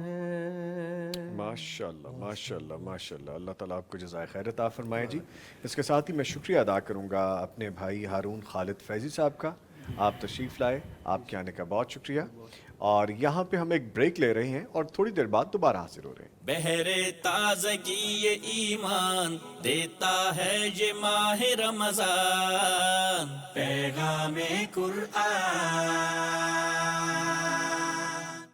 ہے۔ ماشاءاللہ ماشاءاللہ ماشاءاللہ، اللہ تعالیٰ آپ کو جزائے خیر عطا فرمائے جی۔ اس کے ساتھ ہی میں شکریہ ادا کروں گا اپنے بھائی ہارون خالد فیضی صاحب کا، آپ تشریف لائے، آپ کے آنے کا بہت شکریہ۔ اور یہاں پہ ہم ایک بریک لے رہے ہیں اور تھوڑی دیر بعد دوبارہ حاضر ہو رہے ہیں۔ بہرے تازگی یہ ایمان دیتا ہے یہ ماہ رمضان، پیغام قرآن۔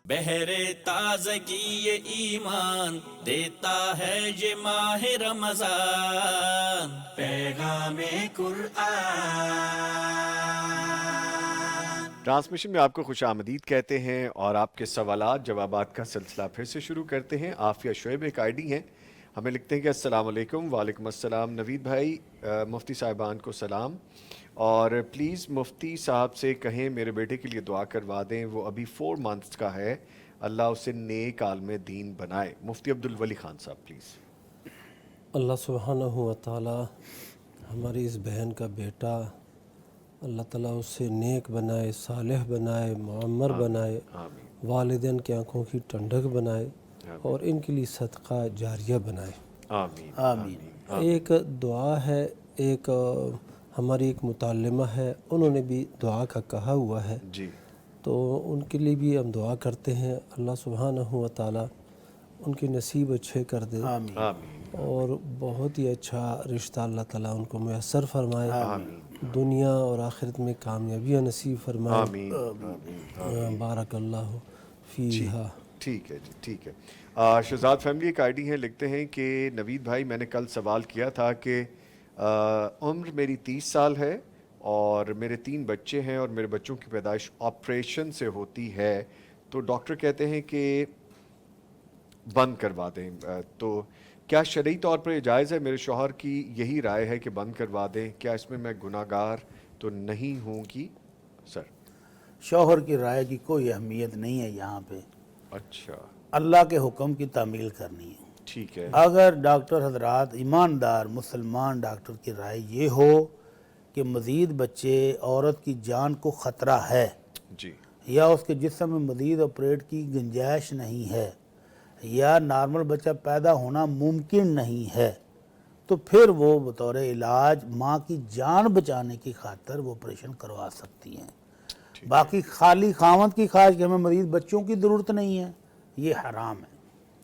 بہرے تازگی یہ ایمان دیتا ہے یہ ماہ رمضان، پیغام قرآن۔ ٹرانسمیشن میں آپ کو خوش آمدید کہتے ہیں اور آپ کے سوالات جوابات کا سلسلہ پھر سے شروع کرتے ہیں۔ عافیہ شعیب ایک آئی ڈی ہیں، ہمیں لکھتے ہیں کہ السلام علیکم۔ وعلیکم السلام نوید بھائی، مفتی صاحبان کو سلام، اور پلیز مفتی صاحب سے کہیں میرے بیٹے کے لیے دعا کروا دیں، وہ ابھی 4 months کا ہے، اللہ اسے نیک عالم دین بنائے۔ مفتی عبدالولی خان صاحب پلیز۔ اللہ سبحانہ و تعالی ہماری اس بہن کا بیٹا اللہ تعالیٰ اسے نیک بنائے، صالح بنائے، معمر بنائے، والدین کی آنکھوں کی ٹھنڈک بنائے اور ان کے لیے صدقہ جاریہ بنائے۔ آمین آمین۔ ایک دعا ہے، ایک ہماری ایک متعلمہ ہے، انہوں نے بھی دعا کا کہا ہوا ہے، جی، تو ان کے لیے بھی ہم دعا کرتے ہیں اللہ سبحانہ و تعالیٰ ان کے نصیب اچھے کر دے آمین۔ آمین اور بہت ہی اچھا رشتہ اللہ تعالیٰ ان کو میسر فرمائے، دنیا اور آخرت میں کامیابیاں نصیب فرمائے۔ آمین۔ بارک اللہ فیہا۔ ٹھیک ہے جی، ٹھیک ہے۔ شہزاد فیملی ایک آئی ڈی ہے، لکھتے ہیں کہ نوید بھائی میں نے کل سوال کیا تھا کہ عمر میری 30 سال ہے اور میرے 3 بچے ہیں اور میرے بچوں کی پیدائش آپریشن سے ہوتی ہے، تو ڈاکٹر کہتے ہیں کہ بند کروا دیں، تو کیا شرعی طور پر یہ جائز ہے؟ میرے شوہر کی یہی رائے ہے کہ بند کروا دیں، کیا اس میں گناہ گار تو نہیں ہوں گی؟ سر شوہر کی رائے کی کوئی اہمیت نہیں ہے یہاں پہ، اچھا اللہ کے حکم کی تعمیل کرنی ہے۔ ٹھیک ہے، اگر ڈاکٹر حضرات ایماندار مسلمان ڈاکٹر کی رائے یہ ہو کہ مزید بچے عورت کی جان کو خطرہ ہے جی یا اس کے جسم میں مزید آپریٹ کی گنجائش نہیں ہے یا نارمل بچہ پیدا ہونا ممکن نہیں ہے، تو پھر وہ بطور علاج ماں کی جان بچانے کی خاطر وہ آپریشن کروا سکتی ہیں۔ باقی خالی خاوند کی خواہش کہ ہمیں مزید بچوں کی ضرورت نہیں ہے، یہ حرام ہے۔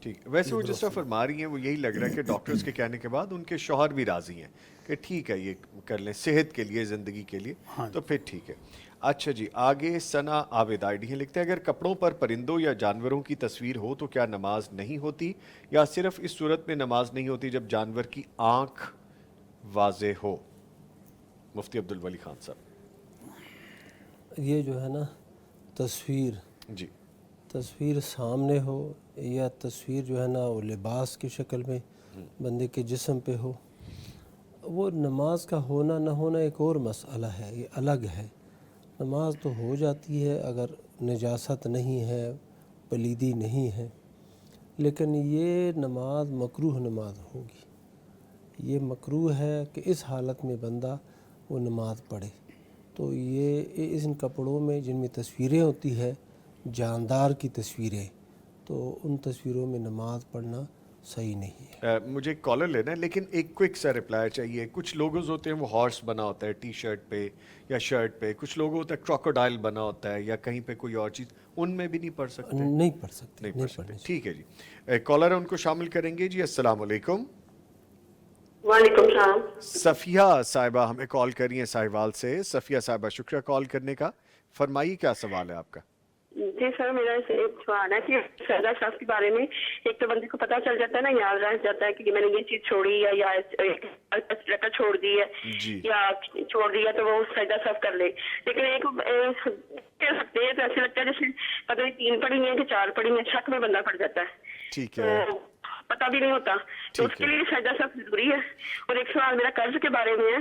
ٹھیک، ویسے وہ جس طرح فرما رہی ہیں وہ یہی لگ رہا ہے کہ ڈاکٹرز کے کہنے کے بعد ان کے شوہر بھی راضی ہیں کہ ٹھیک ہے یہ کر لیں صحت کے لیے، زندگی کے لیے، تو پھر ٹھیک ہے۔ اچھا جی، آگے ثنا عابد آئی ڈی ہیں، لکھتے ہیں اگر کپڑوں پر پرندوں یا جانوروں کی تصویر ہو تو کیا نماز نہیں ہوتی، یا صرف اس صورت میں نماز نہیں ہوتی جب جانور کی آنکھ واضح ہو؟ مفتی عبدالولی خان صاحب۔ یہ جو ہے نا تصویر، جی تصویر سامنے ہو یا تصویر جو ہے نا وہ لباس کی شکل میں بندے کے جسم پہ ہو، وہ نماز کا ہونا نہ ہونا ایک اور مسئلہ ہے، یہ الگ ہے۔ نماز تو ہو جاتی ہے اگر نجاست نہیں ہے، پلیدی نہیں ہے، لیکن یہ نماز مکروہ نماز ہوگی۔ یہ مکروہ ہے کہ اس حالت میں بندہ وہ نماز پڑھے، تو یہ ان کپڑوں میں جن میں تصویریں ہوتی ہے جاندار کی تصویریں، تو ان تصویروں میں نماز پڑھنا صحیح نہیں ہے۔ مجھے ایک کالر لینا ہے لیکن ایک کوئک سا رپلائی چاہیے۔ کچھ لوگوز ہوتے ہیں وہ ہارس بنا ہوتا ہے ٹی شرٹ پہ یا شرٹ پہ، کچھ لوگوں ہوتا ہے کراکوڈائل بنا ہوتا ہے یا کہیں پہ کوئی اور چیز، ان میں بھی نہیں پڑھ سکتے؟ نہیں پڑھ سکتے، نہیں نہیں پڑھ سکتے، پڑھنی چاہیے۔ ٹھیک ہے جی۔ ایک کالر ہے ان کو شامل کریں گے جی۔ السلام علیکم۔ وعلیکم السلام۔ صفیہ صاحبہ ہمیں کال کری ہیں ساہیوال سے۔ صفیہ صاحبہ شکریہ کال کرنے کا، فرمائیے کیا سوال ہے آپ کا؟ جی سر، میرا ایک سوال ہے کہ سردا صاحب کے بارے میں ایک تو بندے کو پتہ چل جاتا ہے نا، یاد رہ جاتا ہے کہ میں نے یہ چیز چھوڑی ہے یا رکعت چھوڑ دی ہے یا چھوڑ دیا تو وہ سجدہ صاحب کر لے، لیکن ایک کہہ سکتے ہیں تو ایسے لگتا ہے جیسے پتہ نہیں 3 پڑھی ہیں کہ 4 پڑھی ہیں، شک میں بندہ پڑ جاتا ہے، ٹھیک ہے، پتہ بھی نہیں ہوتا، تو اس کے لیے سجدہ صاحب ضروری ہے۔ اور ایک سوال میرا قرض کے بارے میں ہے،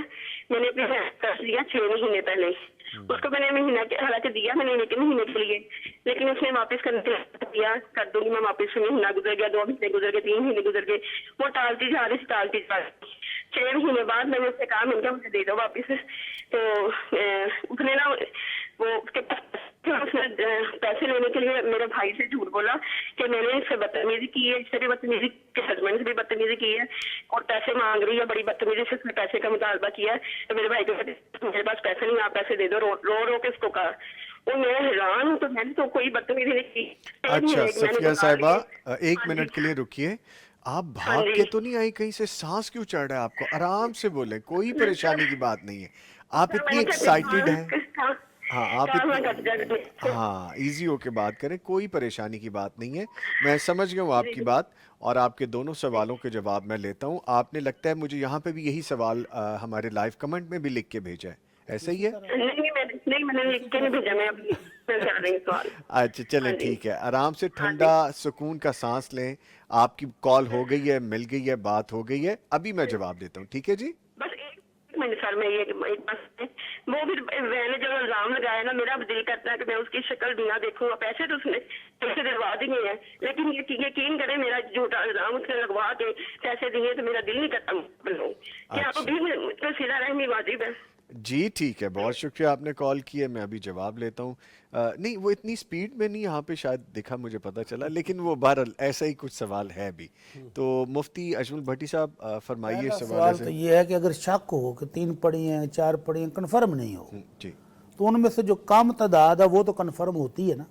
میں نے اپنے قرض لیا 6 مہینے پہلے، اس کو میں نے مہینہ حالانکہ دیا میں نے ایک مہینے کے لیے، لیکن اس نے واپس کرنے کے لیے دیا کر دوں گی میں واپس، مہینہ گزر گیا، 2 مہینے گزر گئے، 3 مہینے گزر گئے، وہ ٹالتی جا رہی ٹالتی جا رہی۔ 6 مہینے بعد میں نے اس سے کہا میں نے کہا مجھے دے دو واپس، تو اس نے نا وہ اس نے پیسے لینے کے لیے میرے بھائی سے جھوٹ بولا کہ میں نے اس سے بدتمیزی کی ہے، اس سے بھی بدتمیزی کے ہسبینڈ سے بھی بدتمیزی کی ہے اور پیسے مانگ رہی ہے، بڑی بدتمیزی سے اس نے پیسے کا مطالبہ کیا ہے، تو میرے بھائی کو میرے پاس پیسے نہیں، آپ پیسے دے دو، رو کے اس کو کہا، اور میں حیران ہوں، تو میں نے تو کوئی بدتمیزی نہیں کی۔ اچھا صفیہ صاحبہ 1 منٹ کے لیے رکیے، آپ بھاگ کے تو نہیں آئی کہیں سے؟ سانس کیوں چڑھ رہا ہے آپ کو؟ آرام سے بولیں، کوئی پریشانی کی بات نہیں ہے، آپ اتنی ایکسائٹیڈ ہیں، ہاں آپ ہاں ایزی ہو کے بات کریں، کوئی پریشانی کی بات نہیں ہے، میں سمجھ گیا ہوں آپ کی بات اور آپ کے دونوں سوالوں کے جواب میں لیتا ہوں۔ آپ نے لگتا ہے مجھے یہاں پہ بھی یہی سوال ہمارے لائیو کمنٹ میں بھی لکھ کے بھیجا ہے، ایسا ہی ہے؟ نہیں میں نے لکھ کے نہیں بھیجا، میں ابھی کر رہی ہوں سوال۔ اچھا چلیں ٹھیک ہے، آرام سے ٹھنڈا سکون کا سانس لیں، آپ کی کال ہو گئی ہے، مل گئی ہے، بات ہو گئی ہے، ابھی میں جواب دیتا ہوں، ٹھیک ہے جی؟ بس ایک منٹ سر، میں یہ ایک بات، وہ پھر میں نے جب الزام لگایا نا، میرا دل کرتا ہے کہ میں اس کی شکل بھی نہ دیکھوں، پیسے تو اس نے پیسے دلوا دیے ہیں، لیکن یقین کریں میرا جھوٹا الزام اس نے لگوا کے پیسے دیے تو میرا دل نہیں کرتا کہ آپ بھی سیدھا رحمی واجب ہے۔ جی ٹھیک ہے، بہت شکریہ آپ نے کال کی ہے، میں ابھی جواب لیتا ہوں۔ نہیں وہ اتنی سپیڈ میں نہیں یہاں پہ شاید دکھا، مجھے پتہ چلا، لیکن وہ بہرحال ایسا ہی کچھ سوال ہے بھی۔ تو مفتی اجمل بھٹی صاحب فرمائیے سوال تو یہ ہے کہ اگر شک ہو کہ 3 پڑھی ہیں 4 پڑھی ہیں، کنفرم نہیں ہو جی، تو ان میں سے جو کم تعداد ہے وہ تو کنفرم ہوتی ہے نا،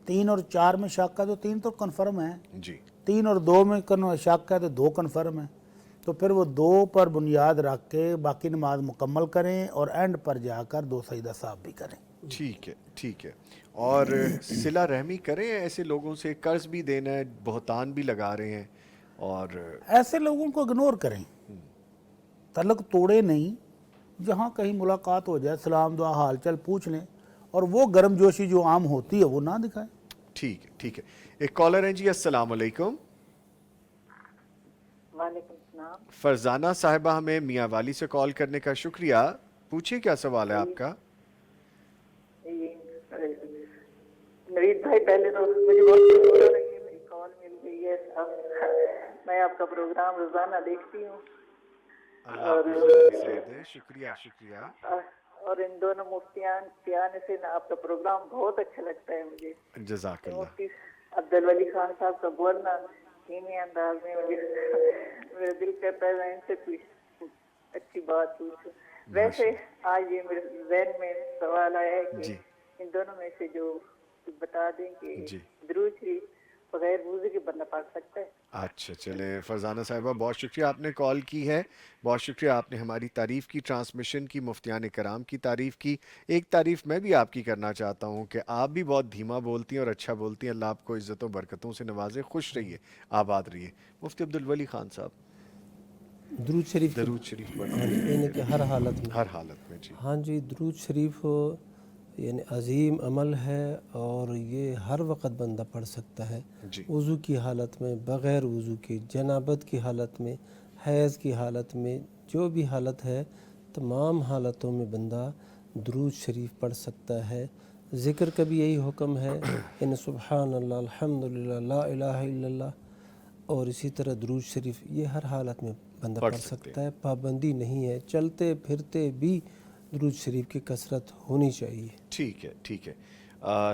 3 اور 4 میں شک ہے تو 3 تو کنفرم ہے، جی 3 اور 2 میں شک ہے تو 2 کنفرم ہے، تو پھر وہ 2 پر بنیاد رکھ کے باقی نماز مکمل کریں اور اینڈ پر جا کر 2 سجدہ صاحب بھی کریں۔ ٹھیک ہے ٹھیک ہے، اور صلہ رحمی کریں، ایسے لوگوں سے قرض بھی دینا ہے، بہتان بھی لگا رہے ہیں، اور ایسے لوگوں کو اگنور کریں، تعلق توڑے نہیں، جہاں کہیں ملاقات ہو جائے سلام دعا حال چل پوچھ لیں، اور وہ گرم جوشی جو عام ہوتی ہے وہ نہ دکھائیں۔ ٹھیک ہے ٹھیک ہے، ایک کالر ہیں جی، السلام علیکم۔ وعلیکم السلام۔ فرزانہ صاحبہ ہمیں میاں والی سے کال کرنے کا شکریہ، پوچھیے کیا سوال ہے آپ کا؟ نوید بھائی پہلے تو مجھے بہت خوشی ہو رہی ہے، میری کال مل گئی ہے، میں آپ کا پروگرام روزانہ دیکھتی ہوں، شکریہ شکریہ، اور ان دونوں مفتیان کے آنے سے آپ کا پروگرام بہت اچھا لگتا ہے مجھے۔ جزاک اللہ۔ مفتی عبدالولی خان صاحب کا بولنا دینی انداز میں میرا دل کرتا ہے میں ان سے کوئی اچھی بات پوچھوں۔ ویسے آج یہ میرے ذہن میں سوال آیا ہے کہ ان دونوں میں سے جو بتا دیں کہ درود شریف بغیر وضو کے بندہ پڑھ سکتا ہے؟ اچھا چلیں فرزانہ صاحبہ، بہت شکریہ آپ نے کال کی ہے، بہت شکریہ آپ نے ہماری تعریف کی، ٹرانسمیشن کی، مفتیان کرام کی تعریف کی۔ ایک تعریف میں بھی آپ کی کرنا چاہتا ہوں کہ آپ بھی بہت دھیما بولتی ہیں اور اچھا بولتی ہیں، اللہ آپ کو عزت و برکتوں سے نوازے، خوش رہیے، آباد رہیے۔ مفتی عبدالولی خان صاحب درود شریف یعنی کہ ہر حالت میں، ہر حالت میں جی، ہاں جی، درود شریف یعنی عظیم عمل ہے اور یہ ہر وقت بندہ پڑھ سکتا ہے، وضو کی حالت میں، بغیر وضو کے، جنابت کی حالت میں، حیض کی حالت میں، جو بھی حالت ہے تمام حالتوں میں بندہ درود شریف پڑھ سکتا ہے۔ ذکر کا بھی یہی حکم ہے، ان سبحان اللہ الحمدللہ لا الہ الا اللہ، اور اسی طرح درود شریف یہ ہر حالت میں بندہ پڑھ سکتا ہے، پابندی نہیں ہے، چلتے پھرتے بھی درود شریف کی کثرت ہونی چاہیے. ٹھیک ہے ٹھیک ہے.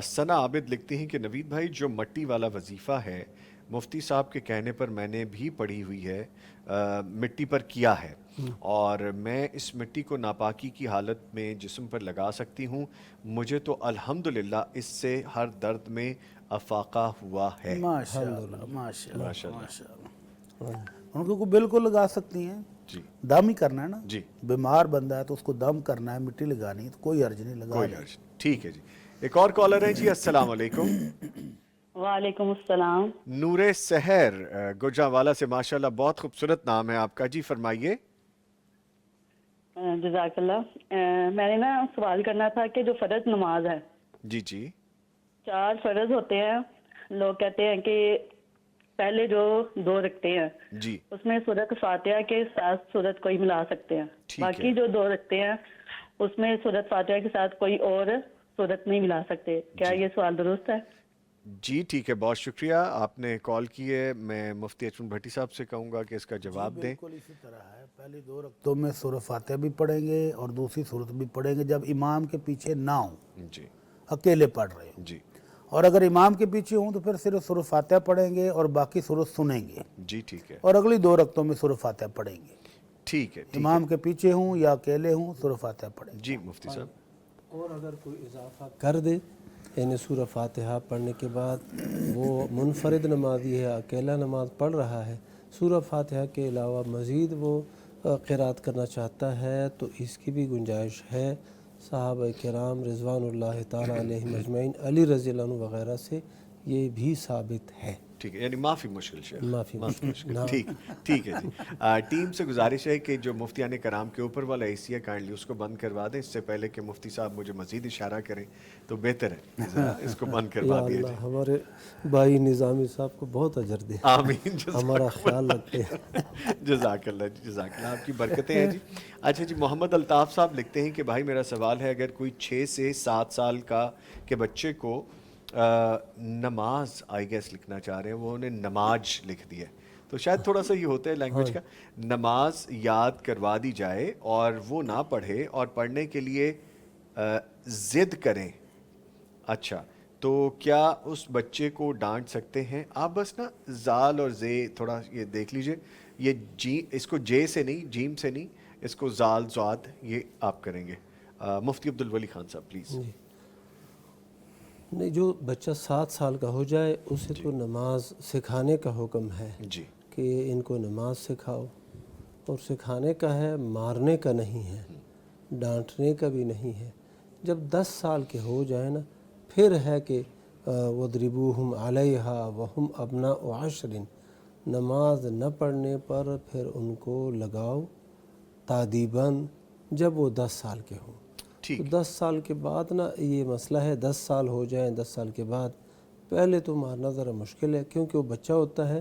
ثنا عابد لکھتے ہیں کہ نوید بھائی جو مٹی والا وظیفہ ہے مفتی صاحب کے کہنے پر میں نے بھی پڑھی ہوئی ہے, مٹی پر کیا ہے, اور میں اس مٹی کو ناپاکی کی حالت میں جسم پر لگا سکتی ہوں. مجھے تو الحمدللہ اس سے ہر درد میں افاقہ ہوا ہے. ماشاءاللہ ماشاءاللہ ماشاءاللہ. ماشاءاللہ. ان کو بالکل لگا سکتی ہیں. جی دم ہی کرنا ہے نا. جی بیمار بندہ ہے تو اس کو دم کرنا ہے, مٹی لگانی ہے تو کوئی حرج نہیں, لگا کوئی حرج. ٹھیک ہے جی. ایک اور کالر ہے جی. السلام علیکم. وعلیکم السلام. نور سحر گجرانوالہ سے, ماشاءاللہ بہت خوبصورت نام ہے آپ کا جی, فرمائیے. جزاک اللہ. میں نے نا سوال کرنا تھا کہ جو فرض نماز ہے, جی جی, 4 فرض ہوتے ہیں. لوگ کہتے ہیں کہ پہلے جو 2 رکھتے ہیں جی, اس میں سورۃ فاتحہ کے ساتھ سورت کوئی ملا سکتے ہیں. باقی جو 2 رکھتے ہیں اس میں سورۃ فاتحہ کے ساتھ کوئی اور سورت نہیں ملا سکتے. کیا یہ سوال درست ہے؟ جی ٹھیک ہے, بہت شکریہ آپ نے کال کی ہے. میں مفتی اچمن بھٹی صاحب سے کہوں گا کہ اس کا جواب دیں. بالکل اسی طرح ہے. پہلی 2 رکعتوں میں سورہ فاتحہ بھی پڑھیں گے اور دوسری سورت بھی پڑھیں گے جب امام کے پیچھے نہ ہوں, جی اکیلے پڑھ رہے ہوں. جی, اور اگر امام کے پیچھے ہوں تو پھر صرف سورہ فاتحہ پڑھیں گے اور باقی سورت سنیں گے. جی ٹھیک ہے, اور اگلی 2 رکعتوں میں سورہ فاتحہ پڑھیں گے. ٹھیک ہے. امام کے پیچھے ہوں یا اکیلے ہوں سورہ فاتحہ پڑھیں گے. جی مفتی صاحب. اور اگر کوئی اضافہ کر دے, یعنی سورہ فاتحہ پڑھنے کے بعد وہ منفرد نمازی ہے, اکیلا نماز پڑھ رہا ہے, سورہ فاتحہ کے علاوہ مزید وہ قرات کرنا چاہتا ہے تو اس کی بھی گنجائش ہے. صحابہ کرام رضوان اللہ تعالیٰ علیہم اجمعین, علی رضی اللہ عنہ وغیرہ سے یہ بھی ثابت ہے. ٹھیک ہے, یعنی معافی مشکل شیخ, معافی مشکل. ٹھیک ہے جی. ٹیم سے گزارش ہے کہ جو مفتیان کرام کے اوپر والا اے سی ہے کائنڈلی اس کو بند کروا دیں, اس سے پہلے کہ مفتی صاحب مجھے مزید اشارہ کریں تو بہتر ہے ذرا اس کو بند کروا دیا جائے. ہمارے بھائی نظامی صاحب کو بہت اجر دے, آمین, ہمارا خیال رکھتے ہیں. جزاک اللہ جی, جزاک اللہ, آپ کی برکتیں ہیں جی. اچھا جی, محمد الطاف صاحب لکھتے ہیں کہ بھائی میرا سوال ہے, اگر کوئی 6 سے 7 سال کا کے بچے کو نماز آئی گیس لکھنا چاہ رہے ہیں, وہ انہیں نماز لکھ دیا ہے, تو شاید تھوڑا سا یہ ہوتا ہے لینگویج کا, نماز یاد کروا دی جائے اور وہ نہ پڑھے اور پڑھنے کے لیے ضد کریں. اچھا, تو کیا اس بچے کو ڈانٹ سکتے ہیں آپ؟ بس نا زال اور زے تھوڑا یہ دیکھ لیجئے, یہ جی اس کو جے سے نہیں, جیم سے نہیں, اس کو زال زواد یہ آپ کریں گے. مفتی عبدالولی خان صاحب پلیز. نہیں, جو بچہ 7 سال کا ہو جائے اسے تو نماز سکھانے کا حکم ہے جی, کہ ان کو نماز سکھاؤ, اور سکھانے کا ہے, مارنے کا نہیں ہے, ڈانٹنے کا بھی نہیں ہے. جب 10 سال کے ہو جائیں نا پھر ہے کہ وَضْرِبُوهُمْ عَلَيْهَا وَهُمْ أَبْنَاءُ 10, نماز نہ پڑھنے پر پھر ان کو لگاؤ تادیباً جب وہ 10 سال کے ہوں. تو 10 سال کے بعد نا یہ مسئلہ ہے, 10 سال ہو جائیں, 10 سال کے بعد پہلے تو مارنا ذرا مشکل ہے کیونکہ وہ بچہ ہوتا ہے,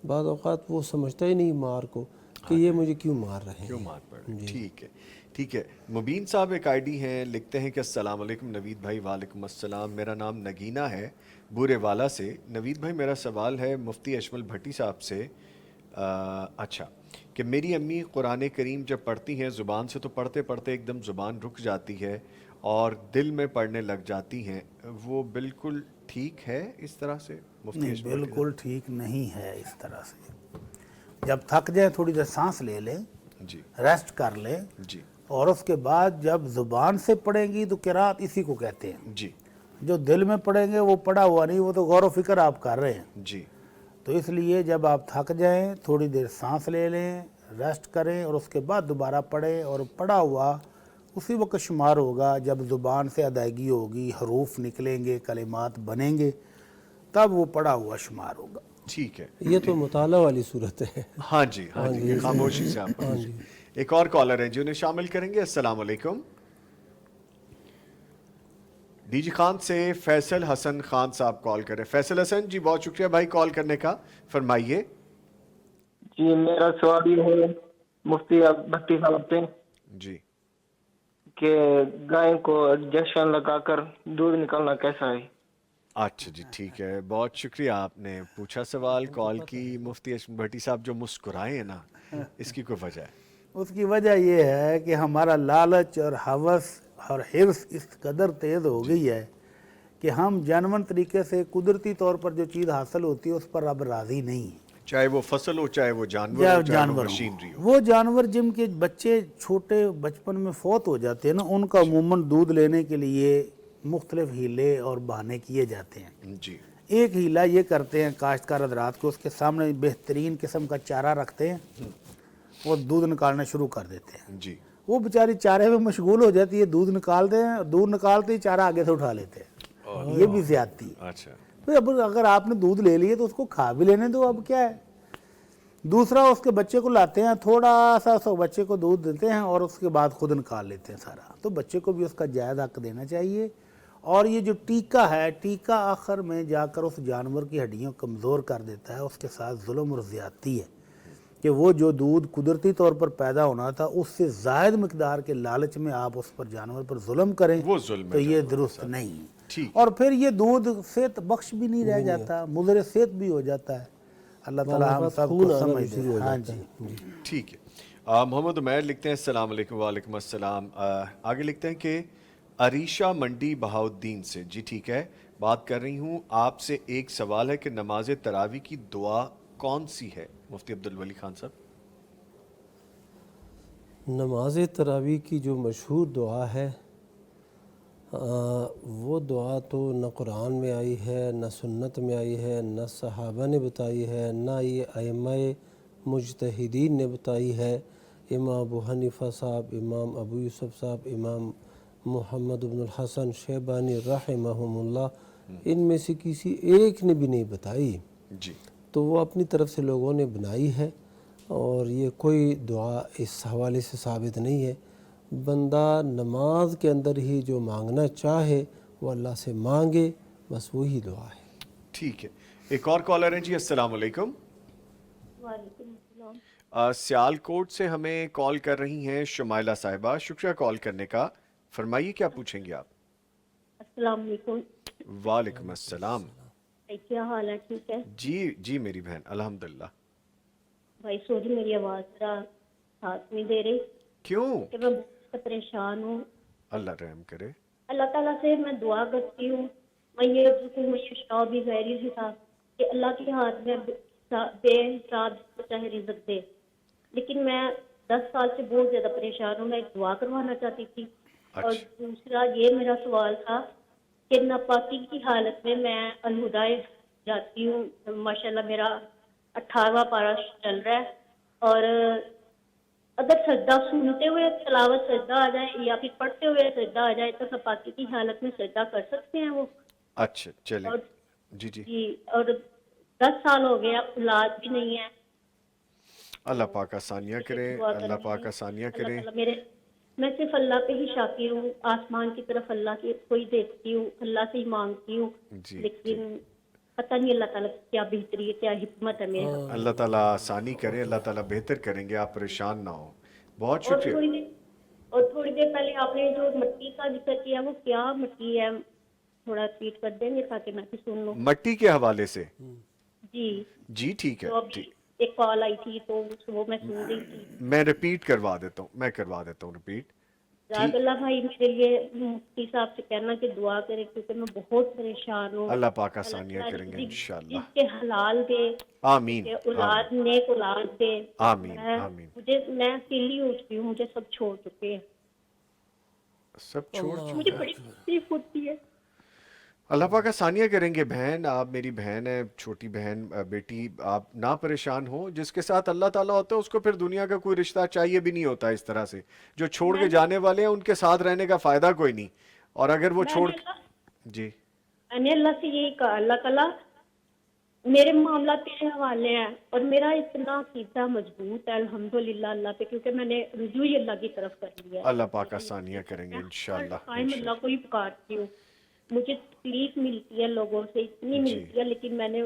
بعض اوقات وہ سمجھتا ہی نہیں مار کو کہ یہ مجھے کیوں مار رہے ہیں, کیوں مار پڑ رہے ہیں. ٹھیک ہے ٹھیک ہے. مبین صاحب ایک آئی ڈی ہیں, لکھتے ہیں کہ السلام علیکم نوید بھائی. وعلیکم السلام, میرا نام نگینہ ہے بورے والا سے. نوید بھائی میرا سوال ہے مفتی اجمل بھٹی صاحب سے. اچھا, کہ میری امی قرآن کریم جب پڑھتی ہیں زبان سے تو پڑھتے پڑھتے ایک دم زبان رک جاتی ہے اور دل میں پڑھنے لگ جاتی ہیں, وہ بالکل ٹھیک ہے اس طرح سے؟ مفتی نہیں, بالکل ٹھیک نہیں ہے اس طرح سے. جب تھک جائیں تھوڑی دیر سانس لے لیں, جی, ریسٹ کر لیں, جی, اور اس کے بعد جب زبان سے پڑھیں گی تو قرات اسی کو کہتے ہیں. جی, جو دل میں پڑھیں گے وہ پڑھا ہوا نہیں, وہ تو غور و فکر آپ کر رہے ہیں. جی, تو اس لیے جب آپ تھک جائیں تھوڑی دیر سانس لے لیں, ریسٹ کریں, اور اس کے بعد دوبارہ پڑھیں, اور پڑھا ہوا اسی وقت شمار ہوگا جب زبان سے ادائیگی ہوگی, حروف نکلیں گے, کلمات بنیں گے, تب وہ پڑھا ہوا شمار ہوگا. ٹھیک ہے. یہ تو مطالعہ والی صورت ہے. ہاں جی, ہاں جی, خاموشی سے آپ. ایک اور کالر ہے جو انہیں شامل کریں گے. السلام علیکم. ڈی جی خان سے فیصل حسن خان صاحب کال کریں. فیصل حسن جی, بہت شکریہ بھائی کال کرنے کا, فرمائیے. جی, میرا سوال یہ ہے مفتی بھٹی صاحب سے جی, کہ گائے کو انجیکشن لگا کر دودھ نکالنا کیسا ہے؟ اچھا جی, ٹھیک ہے, بہت شکریہ آپ نے پوچھا سوال, کال کی. مفتی اجمل بھٹی صاحب جو مسکرائے ہیں نا, اس کی کوئی وجہ ہے. اس کی وجہ یہ ہے کہ ہمارا لالچ اور ہوس اور حرص اس قدر تیز ہو گئی ہے کہ ہم جانور طریقے سے قدرتی طور پر جو چیز حاصل ہوتی ہے اس پر اب راضی نہیں ہیں، چاہے وہ فصل ہو، چاہے وہ جانور ہو، چاہے وہ مشینری ہو۔ وہ جانور جن کے بچے چھوٹے بچپن میں فوت ہو جاتے ہیں نا، ان کا عموماً دودھ لینے کے لیے مختلف ہیلے اور بہانے کیے جاتے ہیں۔ جی ایک ہیلا یہ کرتے ہیں کاشتکار حضرات کو، اس کے سامنے بہترین قسم کا چارہ رکھتے ہیں اور دودھ نکالنا شروع کر دیتے ہیں۔ جی وہ بیچاری چارے میں مشغول ہو جاتی ہے، دودھ نکالتے ہیں، دودھ نکالتے ہی چارہ آگے سے اٹھا لیتے ہیں۔ یہ بھی زیادتی ہے۔ اچھا، تو اب اگر آپ نے دودھ لے لیے تو اس کو کھا بھی لینے دو، اب کیا ہے۔ دوسرا اس کے بچے کو لاتے ہیں، تھوڑا سا بچے کو دودھ دیتے ہیں اور اس کے بعد خود نکال لیتے ہیں سارا۔ تو بچے کو بھی اس کا جائز حق دینا چاہیے۔ اور یہ جو ٹیکہ ہے، ٹیکہ آخر میں جا کر اس جانور کی ہڈیوں کمزور کر دیتا ہے، اس کے ساتھ ظلم اور زیادتی ہے کہ وہ جو دودھ قدرتی طور پر پیدا ہونا تھا اس سے زائد مقدار کے لالچ میں آپ اس پر جانور پر ظلم کریں تو یہ درست نہیں ہے۔ اور پھر یہ دودھ صحت بخش بھی نہیں رہ جاتا، مضر صحت بھی ہو جاتا ہے۔ اللہ تعالیٰ ہم سب کو سمجھ دے۔ ہاں جی ٹھیک ہے۔ محمد عمیر لکھتے ہیں السلام علیکم۔ وعلیکم السلام۔ آگے لکھتے ہیں کہ عریشہ منڈی بہاؤدین سے، جی ٹھیک ہے، بات کر رہی ہوں، آپ سے ایک سوال ہے کہ نماز تراویح کی دعا کون سی ہے؟ مفتی عبدالولی خان صاحب۔ نماز تراویح کی جو مشہور دعا ہے وہ دعا تو نہ قرآن میں آئی ہے، نہ سنت میں آئی ہے، نہ صحابہ نے بتائی ہے، نہ یہ ائمہ مجتہدین نے بتائی ہے۔ امام ابو حنیفہ صاحب، امام ابو یوسف صاحب، امام محمد بن الحسن شیبانی رحمہم اللہ، ان میں سے کسی ایک نے بھی نہیں بتائی۔ جی تو وہ اپنی طرف سے لوگوں نے بنائی ہے، اور یہ کوئی دعا اس حوالے سے ثابت نہیں ہے۔ بندہ نماز کے اندر ہی جو مانگنا چاہے وہ اللہ سے مانگے، بس وہی دعا ہے۔ ٹھیک ہے، ایک اور کالر ہیں جی، السلام علیکم۔ وعلیکم السلام۔ سیال کوٹ سے ہمیں کال کر رہی ہیں شمائلہ صاحبہ، شکریہ کال کرنے کا۔ فرمائیے کیا پوچھیں گے آپ؟ السلام علیکم۔ وعلیکم السلام۔ کیا حال ہے؟ ٹھیک ہے جی جی میری بہن الحمدللہ۔ بھائی سوری میری آواز ذرا ساتھ نہیں دے رہی۔ کیوں؟ کہ میں بہت پریشان ہوں۔ اللہ رحم کرے۔ اللہ تعالیٰ سے میں دعا کرتی ہوں، میں یہ شعب بھی غیری سے تھا کہ اللہ کے ہاتھ میں بے حساب چاہے رزق دے، لیکن میں 10 سال سے بہت زیادہ پریشان ہوں۔ میں ایک دعا کروانا چاہتی تھی۔ اور دوسرا یہ میرا سوال تھا کہ ناپاکی کی حالت میں میں الہدایٰ جاتی ہوں، ماشاءاللہ میرا 18واں پارہ چل رہا ہے، اور اگر سجدہ سنتے ہوئے تلاوت سجدہ آ جائے یا پھر پڑھتے ہوئے سجدہ آ جائے تو ناپاکی کی حالت میں سجدہ کر سکتے ہیں وہ؟ اچھا چلیں جی جی۔ جی، اور 10 سال ہو گیا، اولاد بھی نہیں ہے۔ اللہ پاک آسانیاں کرے، اللہ پاک آسانیاں کرے۔ میں صرف اللہ پہ ہی شاکر ہوں، آسمان کی طرف اللہ کی کوئی دیکھتی ہوں، اللہ سے ہی مانگتی ہوں، لیکن پتہ نہیں اللہ تعالیٰ کی کیا بہتری ہے، کیا حکمت ہے میرے۔ اللہ تعالیٰ آسانی کرے، اللہ تعالیٰ بہتر کریں گے، آپ پریشان نہ ہوں۔ بہت شکریہ۔ اور تھوڑی دیر پہلے آپ نے جو مٹی کا ذکر کیا وہ کیا مٹی ہے؟ تھوڑا ریپیٹ کر دیں گے تاکہ میں بھی سن لوں۔ مٹی کے حوالے سے؟ جی جی ٹھیک ہے، ایک کال آئی تھی تو وہ میں سن رہی تھی۔ میں ریپیٹ کروا دیتا ہوں، میں کروا دیتا ہوں ریپیٹ۔ جزاک اللہ بھائی، میرے لیے مفتی صاحب سے کہنا کہ دعا کریں کیونکہ میں بہت پریشان ہوں۔ اللہ پاک آسانیاں کریں گے انشاءاللہ۔ جس کے حلال دے، آمین، اولاد نیک اولاد دے۔ آمین آمین۔ میں اکیلی ہو چکی ہوں، مجھے سب چھوڑ چکے ہیں، سب چھوڑ چکے، مجھے بڑی تکلیف ہوتی ہے۔ اللہ پاک آسانیاں کریں گے بہن، آپ میری بہن ہے، چھوٹی بہن بیٹی، آپ نہ پریشان ہو۔ جس کے ساتھ اللہ تعالیٰ ہوتا ہے اس کو پھر دنیا کا کوئی رشتہ چاہیے بھی نہیں ہوتا اس طرح سے۔ جو چھوڑ کے جانے والے ہیں ان کے ساتھ رہنے کا فائدہ کوئی نہیں، اور اگر وہ چھوڑ جی میں نے اللہ سے یہی کہا، اللہ تعالیٰ میرے معاملات تیرے حوالے ہیں، اور میرا اتنا عقیدہ مضبوط ہے الحمدللہ اللہ پہ، کیونکہ میں نے رجوع ہی اللہ کی طرف کر لیا ہے۔ اللہ پاک آسانیاں کریں گے انشاءاللہ۔ اللہ کو ہی پکارتی ہوں۔ مجھے تکلیف ملتی ہے لوگوں سے، اتنی ملتی ہے، لیکن میں نے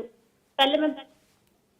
پہلے میں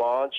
5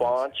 5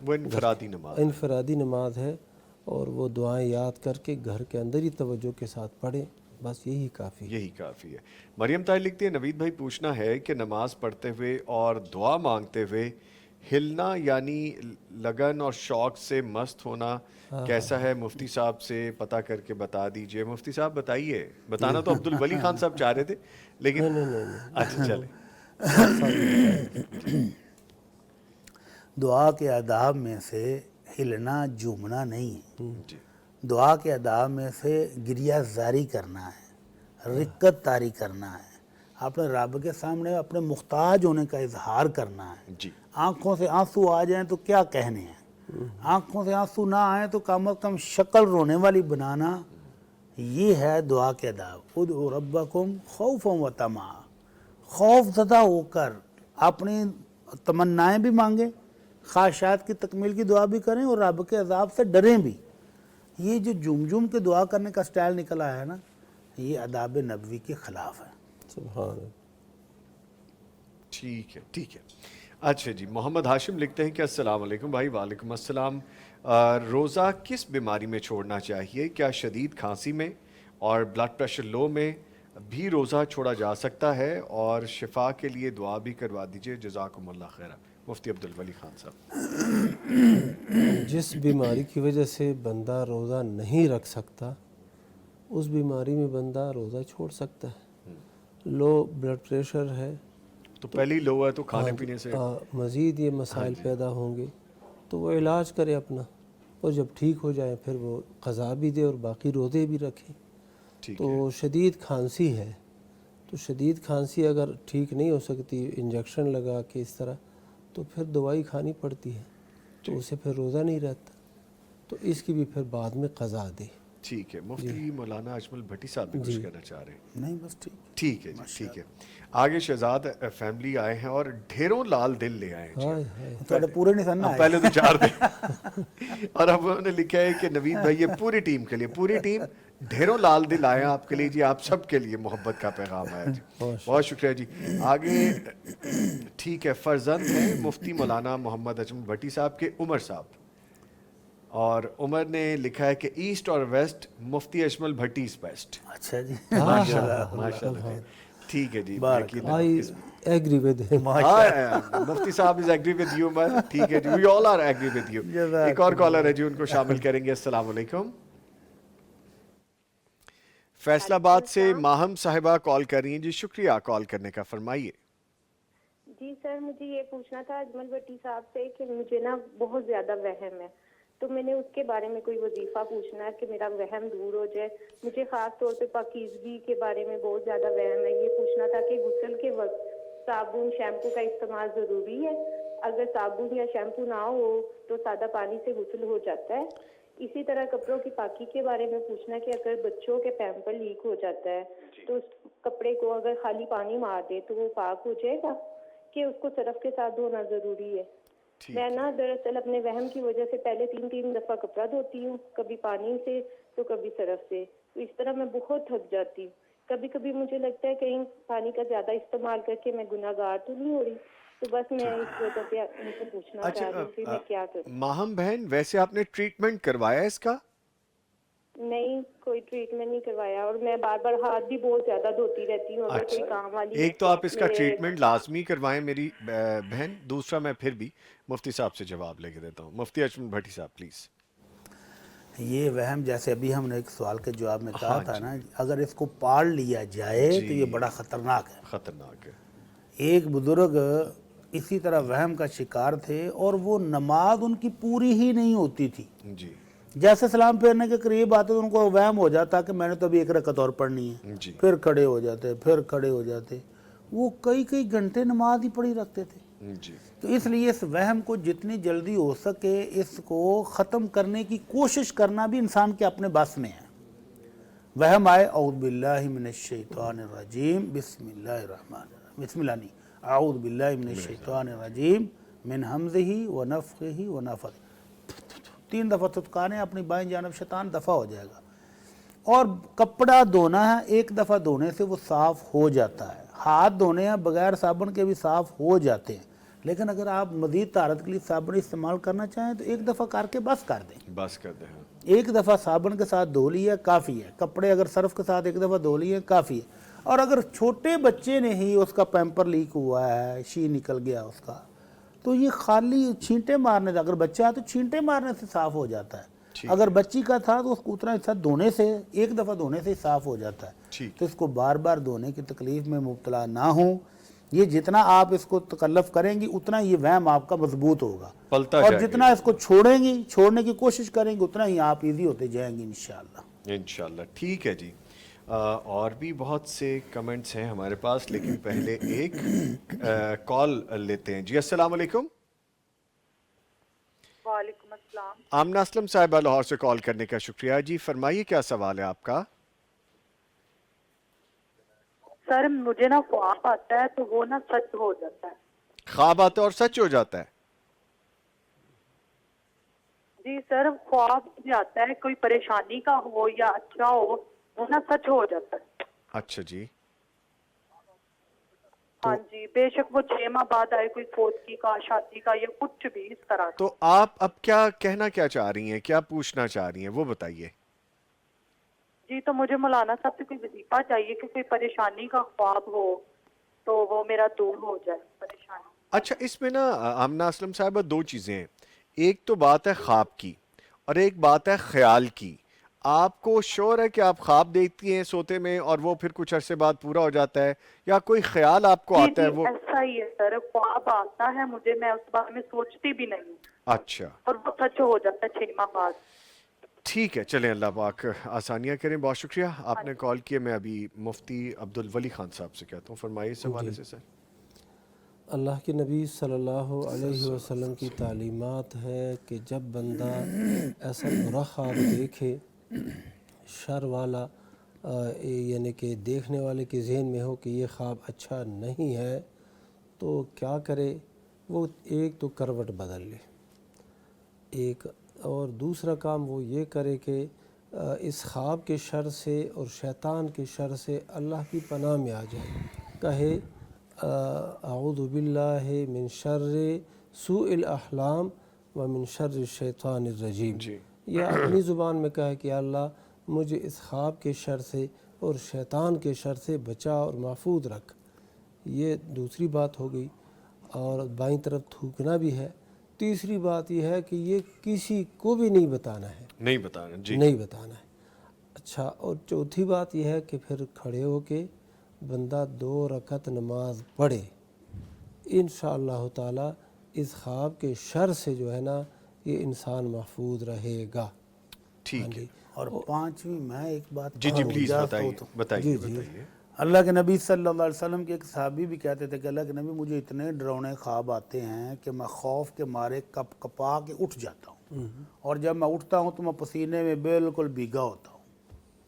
وہ انفرادی نماز ہے، اور وہ دعائیں یاد کر کے گھر کے اندر ہی توجہ کے ساتھ پڑھیں، بس یہی کافی ہے۔ مریم طاہر لکھتے ہیں نوید بھائی پوچھنا ہے کہ نماز پڑھتے ہوئے اور دعا مانگتے ہوئے ہلنا یعنی لگن اور شوق سے مست ہونا کیسا ہے؟ مفتی صاحب سے پتہ کر کے بتا دیجئے۔ مفتی صاحب بتائیے، بتانا تو عبدالولی خان صاحب چاہ رہے تھے لیکن اچھا چلیں۔ دعا کے آداب میں سے ہلنا جھومنا نہیں ہے، دعا کے آداب میں سے گریہ زاری کرنا ہے، رقت طاری کرنا ہے، اپنے رب کے سامنے اپنے محتاج ہونے کا اظہار کرنا ہے۔ آنکھوں سے آنسو آ جائیں تو کیا کہنے ہیں، آنکھوں سے آنسو نہ آئیں تو کم از کم شکل رونے والی بنانا، یہ ہے دعا کے آداب۔ ادعوا ربکم خوفا و طمعا، خوف زدہ ہو کر اپنی تمنائیں بھی مانگیں، خواہشات کی تکمیل کی دعا بھی کریں، اور رب کے عذاب سے ڈریں بھی۔ یہ جو جھوم کے دعا کرنے کا سٹائل نکل آیا ہے نا، یہ آداب نبوی کے خلاف ہے۔ سبحان اللہ۔ ٹھیک ہے۔ اچھا جی، محمد ہاشم لکھتے ہیں کہ السلام علیکم بھائی۔ وعلیکم السلام۔ روزہ کس بیماری میں چھوڑنا چاہیے؟ کیا شدید کھانسی میں اور بلڈ پریشر لو میں بھی روزہ چھوڑا جا سکتا ہے؟ اور شفا کے لیے دعا بھی کروا دیجئے، جزاکم اللہ خیرہ۔ مفتی عبدالولی خان صاحب۔ جس بیماری کی وجہ سے بندہ روزہ نہیں رکھ سکتا، اس بیماری میں بندہ روزہ چھوڑ سکتا ہے۔ لو بلڈ پریشر ہے تو پہلی لو ہے تو کھانے پینے سے مزید یہ مسائل پیدا ہوں گے، تو وہ علاج کرے اپنا، اور جب ٹھیک ہو جائے پھر وہ قضا بھی دے اور باقی روزے بھی رکھے۔ تو شدید کھانسی ہے، تو شدید کھانسی اگر ٹھیک نہیں ہو سکتی انجیکشن لگا کے اس طرح، تو پھر دوائی کھانی پڑتی ہے، تو اسے پھر روزہ نہیں رہتا، تو اس کی بھی پھر بعد میں قضا دے۔ ٹھیک ہے۔ مفتی مولانا اجمل بھٹی صاحب بھی کچھ کہنا چاہ رہے ہیں؟ نہیں بس ٹھیک ہے جی، ٹھیک ہے۔ آگے شہزاد فیملی آئے ہیں اور ڈھیروں لال دل لے آئے ہیں، پورے نہیں سننا، پہلے تو 4 دن، اور اب انہوں نے لکھا ہے کہ نوید بھائی یہ پوری ٹیم کے لیے، پوری ٹیم ڈھیروں لال دل آئے ہیں آپ کے لیے جی، آپ سب کے لیے محبت کا پیغام آیا جی، بہت شکریہ جی۔ آگے ٹھیک ہے، فرزند ہیں مفتی مولانا محمد اجمل بھٹی صاحب کے عمر صاحب، اور عمر نے لکھا ہے کہ ایسٹ اور west Mufti Ajmal Bhatti is best. اچھا جی، ماشاءاللہ۔ ٹھیک ہے جی، I agree with him۔ مفتی صاحب از ایگری ود یو عمر، ٹھیک ہے جی، وی آل آر ایگری ود یو۔ ایک اور کالر ہے جی، ان کو شامل کریں گے۔ السلام علیکم۔ فیصل آباد سے ماہم صاحبہ کال کر رہی ہیں جی، شکریہ کال کرنے کا، فرمائیے۔ جی سر، مجھے یہ پوچھنا تھا اجمل بھٹی صاحب سے کہ مجھے نا بہت زیادہ وہم ہے، تو میں نے اس کے بارے میں کوئی وظیفہ پوچھنا ہے کہ میرا وہم دور ہو جائے۔ مجھے خاص طور پہ پاکیزگی کے بارے میں بہت زیادہ وہم ہے۔ یہ پوچھنا تھا کہ غسل کے وقت صابن شیمپو کا استعمال ضروری ہے؟ اگر صابن یا شیمپو نہ ہو تو سادہ پانی سے غسل ہو جاتا ہے؟ اسی طرح کپڑوں کی پاکی کے بارے میں پوچھنا ہے کہ اگر بچوں کے پیمپر لیک ہو جاتا ہے تو اس کپڑے کو اگر خالی پانی مار دے تو وہ پاک ہو جائے گا کہ اس کو صرف کے ساتھ دھونا ضروری ہے؟ میں نا دراصل اپنے وہم کی وجہ سے پہلے 3 دفعہ کپڑا دھوتی ہوں، کبھی پانی سے تو کبھی صرف سے، تو اس طرح میں بہت تھک جاتی ہوں۔ کبھی کبھی مجھے لگتا ہے کہیں پانی کا زیادہ استعمال کر کے میں گناہ گار تو نہیں ہو رہی، تو بس میں اس وجہ سے ان سے پوچھنا چاہ رہی تھی میں کیا کروں۔ ماہم بہن، ویسے آپ نے ٹریٹمنٹ کروایا اس کا؟ نہیں، کوئی ٹریٹمنٹ نہیں کروایا، اور میں بار بار ہاتھ بھی بہت زیادہ دھوتی رہتی ہوں اگر کوئی کام والی۔ ایک تو آپ اس کا ٹریٹمنٹ لازمی کروائیں میری بہن، دوسرا میں پھر بھی مفتی صاحب سے جواب لے کے دیتا ہوں۔ مفتی اجمل بھٹی صاحب پلیز۔ یہ وہم جیسے ابھی ہم نے ایک سوال کے جواب میں کہا تھا نا، اگر اس کو پاڑ لیا جائے تو یہ بڑا خطرناک ہے۔ خطرناک ہے۔ ایک بزرگ اسی طرح وہم کا شکار تھے اور وہ نماز ان کی پوری ہی نہیں ہوتی تھی، جی، جیسے سلام پھیرنے کے قریب آتے تو ان کو وہم ہو جاتا کہ میں نے تو ابھی 1 رکعت اور پڑھنی ہے، پھر کھڑے ہو جاتے، پھر کھڑے ہو جاتے، وہ کئی گھنٹے نماز ہی پڑھی رکھتے تھے۔ تو اس لیے اس وہم کو جتنی جلدی ہو سکے اس کو ختم کرنے کی کوشش کرنا بھی انسان کے اپنے بس میں ہے۔ وہم آئے، اعوذ باللہ من الشیطان الرجیم، بسم اللہ الرحمن الرحیم، بسم اللہ نہیں، اعوذ باللہ من الشیطان الرجیم من حمزہ ونفخہ ونفثہ، 3 دفعہ تھتکانے، اپنی بائیں جانب شیطان دفع ہو جائے گا۔ اور کپڑا دھونا ہے، 1 دفعہ دھونے سے وہ صاف ہو جاتا ہے، ہاتھ دھونے ہیں بغیر صابن کے بھی صاف ہو جاتے ہیں، لیکن اگر آپ مزید طہارت کے لیے صابن استعمال کرنا چاہیں تو ایک دفعہ کر کے بس کر دیں، بس کر دیں. ایک دفعہ صابن کے ساتھ دھو لیا کافی ہے. کپڑے اگر صرف کے ساتھ ایک دفعہ دھو لیے کافی ہے. اور اگر چھوٹے بچے نے ہی اس کا پیمپر لیک ہوا ہے، شی نکل گیا اس کا، تو یہ خالی چھینٹے مارنے سے، اگر بچہ ہے تو چھینٹے مارنے سے صاف ہو جاتا ہے. اگر بچی کا تھا تو اس کو اتنا حصہ دھونے سے، ایک دفعہ دھونے سے صاف ہو جاتا ہے. تو اس کو بار بار دھونے کی تکلیف میں مبتلا نہ ہوں. یہ جتنا آپ اس کو تکلف کریں گی اتنا یہ وہم آپ کا مضبوط ہوگا، اور جتنا اس کو چھوڑیں گی، چھوڑنے کی کوشش کریں گی، اتنا ہی آپ ایزی ہوتے جائیں گے انشاءاللہ. انشاءاللہ. ٹھیک ہے جی. اور بھی بہت سے کمنٹس ہیں ہمارے پاس، لیکن پہلے ایک کال لیتے ہیں. جی السلام علیکم. وعلیکم السلام. آمنہ اسلم صاحبہ لاہور سے کال کرنے کا شکریہ. جی فرمائیے کیا سوال ہے آپ کا؟ سر مجھے نا خواب آتا ہے تو وہ نا سچ ہو جاتا ہے. خواب آتا ہے اور سچ ہو جاتا ہے؟ جی سر خواب بھی آتا ہے، کوئی پریشانی کا ہو یا اچھا ہو، وہ نا سچ ہو جاتا ہے. اچھا جی. ہاں جی، بے شک وہ 6 ماہ بعد آئے، کوئی فوتگی کا، شادی کا، یا کچھ بھی اس طرح. تو آپ اب کیا کہنا کیا چاہ رہی ہیں، کیا پوچھنا چاہ رہی ہیں، وہ بتائیے. جی تو مجھے مولانا صاحب سے کوئی وظیفہ چاہیے کہ کوئی پریشانی کا خواب ہو تو وہ میرا دور ہو جائے پریشانی. اچھا اس میں نا آمنہ اسلم صاحبہ دو چیزیں ہیں. ایک تو بات ہے خواب کی اور ایک بات ہے خیال کی. آپ کو شور ہے کہ آپ خواب دیکھتی ہیں سوتے میں اور وہ پھر کچھ عرصے بعد پورا ہو جاتا ہے، یا کوئی خیال آپ کو آتا ہے؟ وہ ایسا ہی ہے سر، خواب آتا ہے مجھے، میں اس بارے میں سوچتی بھی نہیں. اچھا. اور وہ سچ ہو جاتا ہے 6 ماہ بعد. ٹھیک ہے چلیں، اللہ پاک آسانیاں کریں. بہت شکریہ آپ نے کال کیا. میں ابھی مفتی عبدالولی خان صاحب سے کہتا ہوں، فرمائیے اس حوالے سے. سر اللہ کے نبی صلی اللہ علیہ وسلم کی تعلیمات ہے کہ جب بندہ ایسا برا خواب دیکھے، شر والا، یعنی کہ دیکھنے والے کے ذہن میں ہو کہ یہ خواب اچھا نہیں ہے، تو کیا کرے؟ وہ ایک تو کروٹ بدل لے، ایک اور دوسرا کام وہ یہ کرے کہ اس خواب کے شر سے اور شیطان کے شر سے اللہ کی پناہ میں آ جائے. کہے اعوذ باللہ من شر سوء الاحلام ومن شر الشیطان الرجیم. یا اپنی زبان میں کہے کہ اللہ مجھے اس خواب کے شر سے اور شیطان کے شر سے بچا اور محفوظ رکھ. یہ دوسری بات ہو گئی. اور بائیں طرف تھوکنا بھی ہے. تیسری بات یہ ہے کہ یہ کسی کو بھی نہیں بتانا ہے، نہیں بتانا ہے. اچھا، اور چوتھی بات یہ ہے کہ پھر کھڑے ہو کے بندہ 2 رکعت نماز پڑھے. انشاءاللہ تعالی اس خواب کے شر سے جو ہے نا یہ انسان محفوظ رہے گا. ٹھیک ہے. اور پانچویں میں ایک بات جی پلیز بتائیے. اللہ کے نبی صلی اللہ علیہ وسلم کے ایک صحابی بھی کہتے تھے کہ اللہ کے نبی مجھے اتنے ڈراؤنے خواب آتے ہیں کہ میں خوف کے مارے کپ کپا کے اٹھ جاتا ہوں، اور جب میں اٹھتا ہوں تو میں پسینے میں بالکل بھیگا ہوتا ہوں.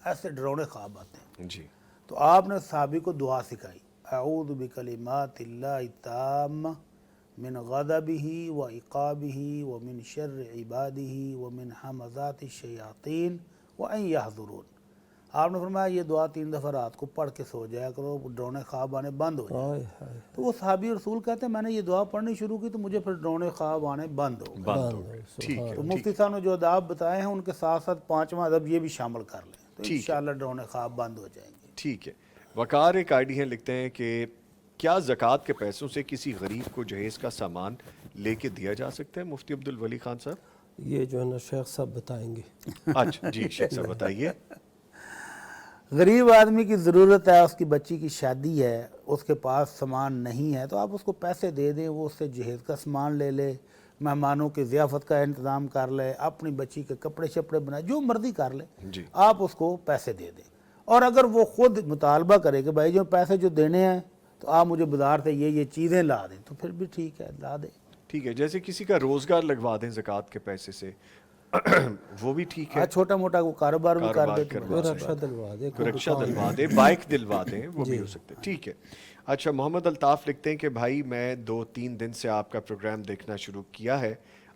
ایسے ڈراؤنے خواب آتے ہیں. جی. تو آپ نے صحابی کو دعا سکھائی، اعوذ بکلمات اللہ التامہ من غضبہ و عقابہ ومن شر عبادہ ومن حمزات الشیاطین وان یحضرون. آپ نے فرمایا یہ دعا 3 دفعہ رات کو پڑھ کے سو جایا کرو، ڈرونے خواب آنے بند ہو جائے. تو وہ صحابی رسول کہتے ہیں میں نے یہ دعا پڑھنی شروع کی تو مجھے پھر ڈرونے خواب آنے بند ہو گئے. تو مفتی صاحب نے جو اداب بتائے ہیں ان کے ساتھ ساتھ 5واں ادب یہ بھی شامل کر لیں تو انشاءاللہ ڈرونے خواب بند ہو جائیں گے. ٹھیک ہے. وقار ایک آئی ڈی ہیں، لکھتے ہیں کہ کیا زکوٰۃ کے پیسوں سے کسی غریب کو جہیز کا سامان لے کے دیا جا سکتا ہے؟ مفتی عبدالولی خان صاحب. یہ جو ہے نا شیخ صاحب بتائیں گے. اچھا جی شیخ صاحب بتائیے. غریب آدمی کی ضرورت ہے، اس کی بچی کی شادی ہے، اس کے پاس سامان نہیں ہے، تو آپ اس کو پیسے دے دیں، وہ اس سے جہیز کا سامان لے لے، مہمانوں کی ضیافت کا انتظام کر لے، اپنی بچی کے کپڑے شپڑے بنائے، جو مرضی کر لے. آپ اس کو پیسے دے دیں. اور اگر وہ خود مطالبہ کرے کہ بھائی جو پیسے جو دینے ہیں تو آپ مجھے بازار سے یہ چیزیں لا دیں، تو پھر بھی ٹھیک ہے، لا دیں. ٹھیک ہے. جیسے کسی کا روزگار لگوا دیں زکوٰۃ کے پیسے سے، وہ بھی ٹھیک ہے. چھوٹا موٹا وہ کاروبار بھی کر دے، رکشہ دلوا دے، رکشہ دلوا دے، بائک دلوا دیں، وہ بھی ہو سکتے. ٹھیک ہے. اچھا محمد الطاف لکھتے ہیں کہ بھائی میں 2-3 دن سے آپ کا پروگرام دیکھنا شروع کیا ہے،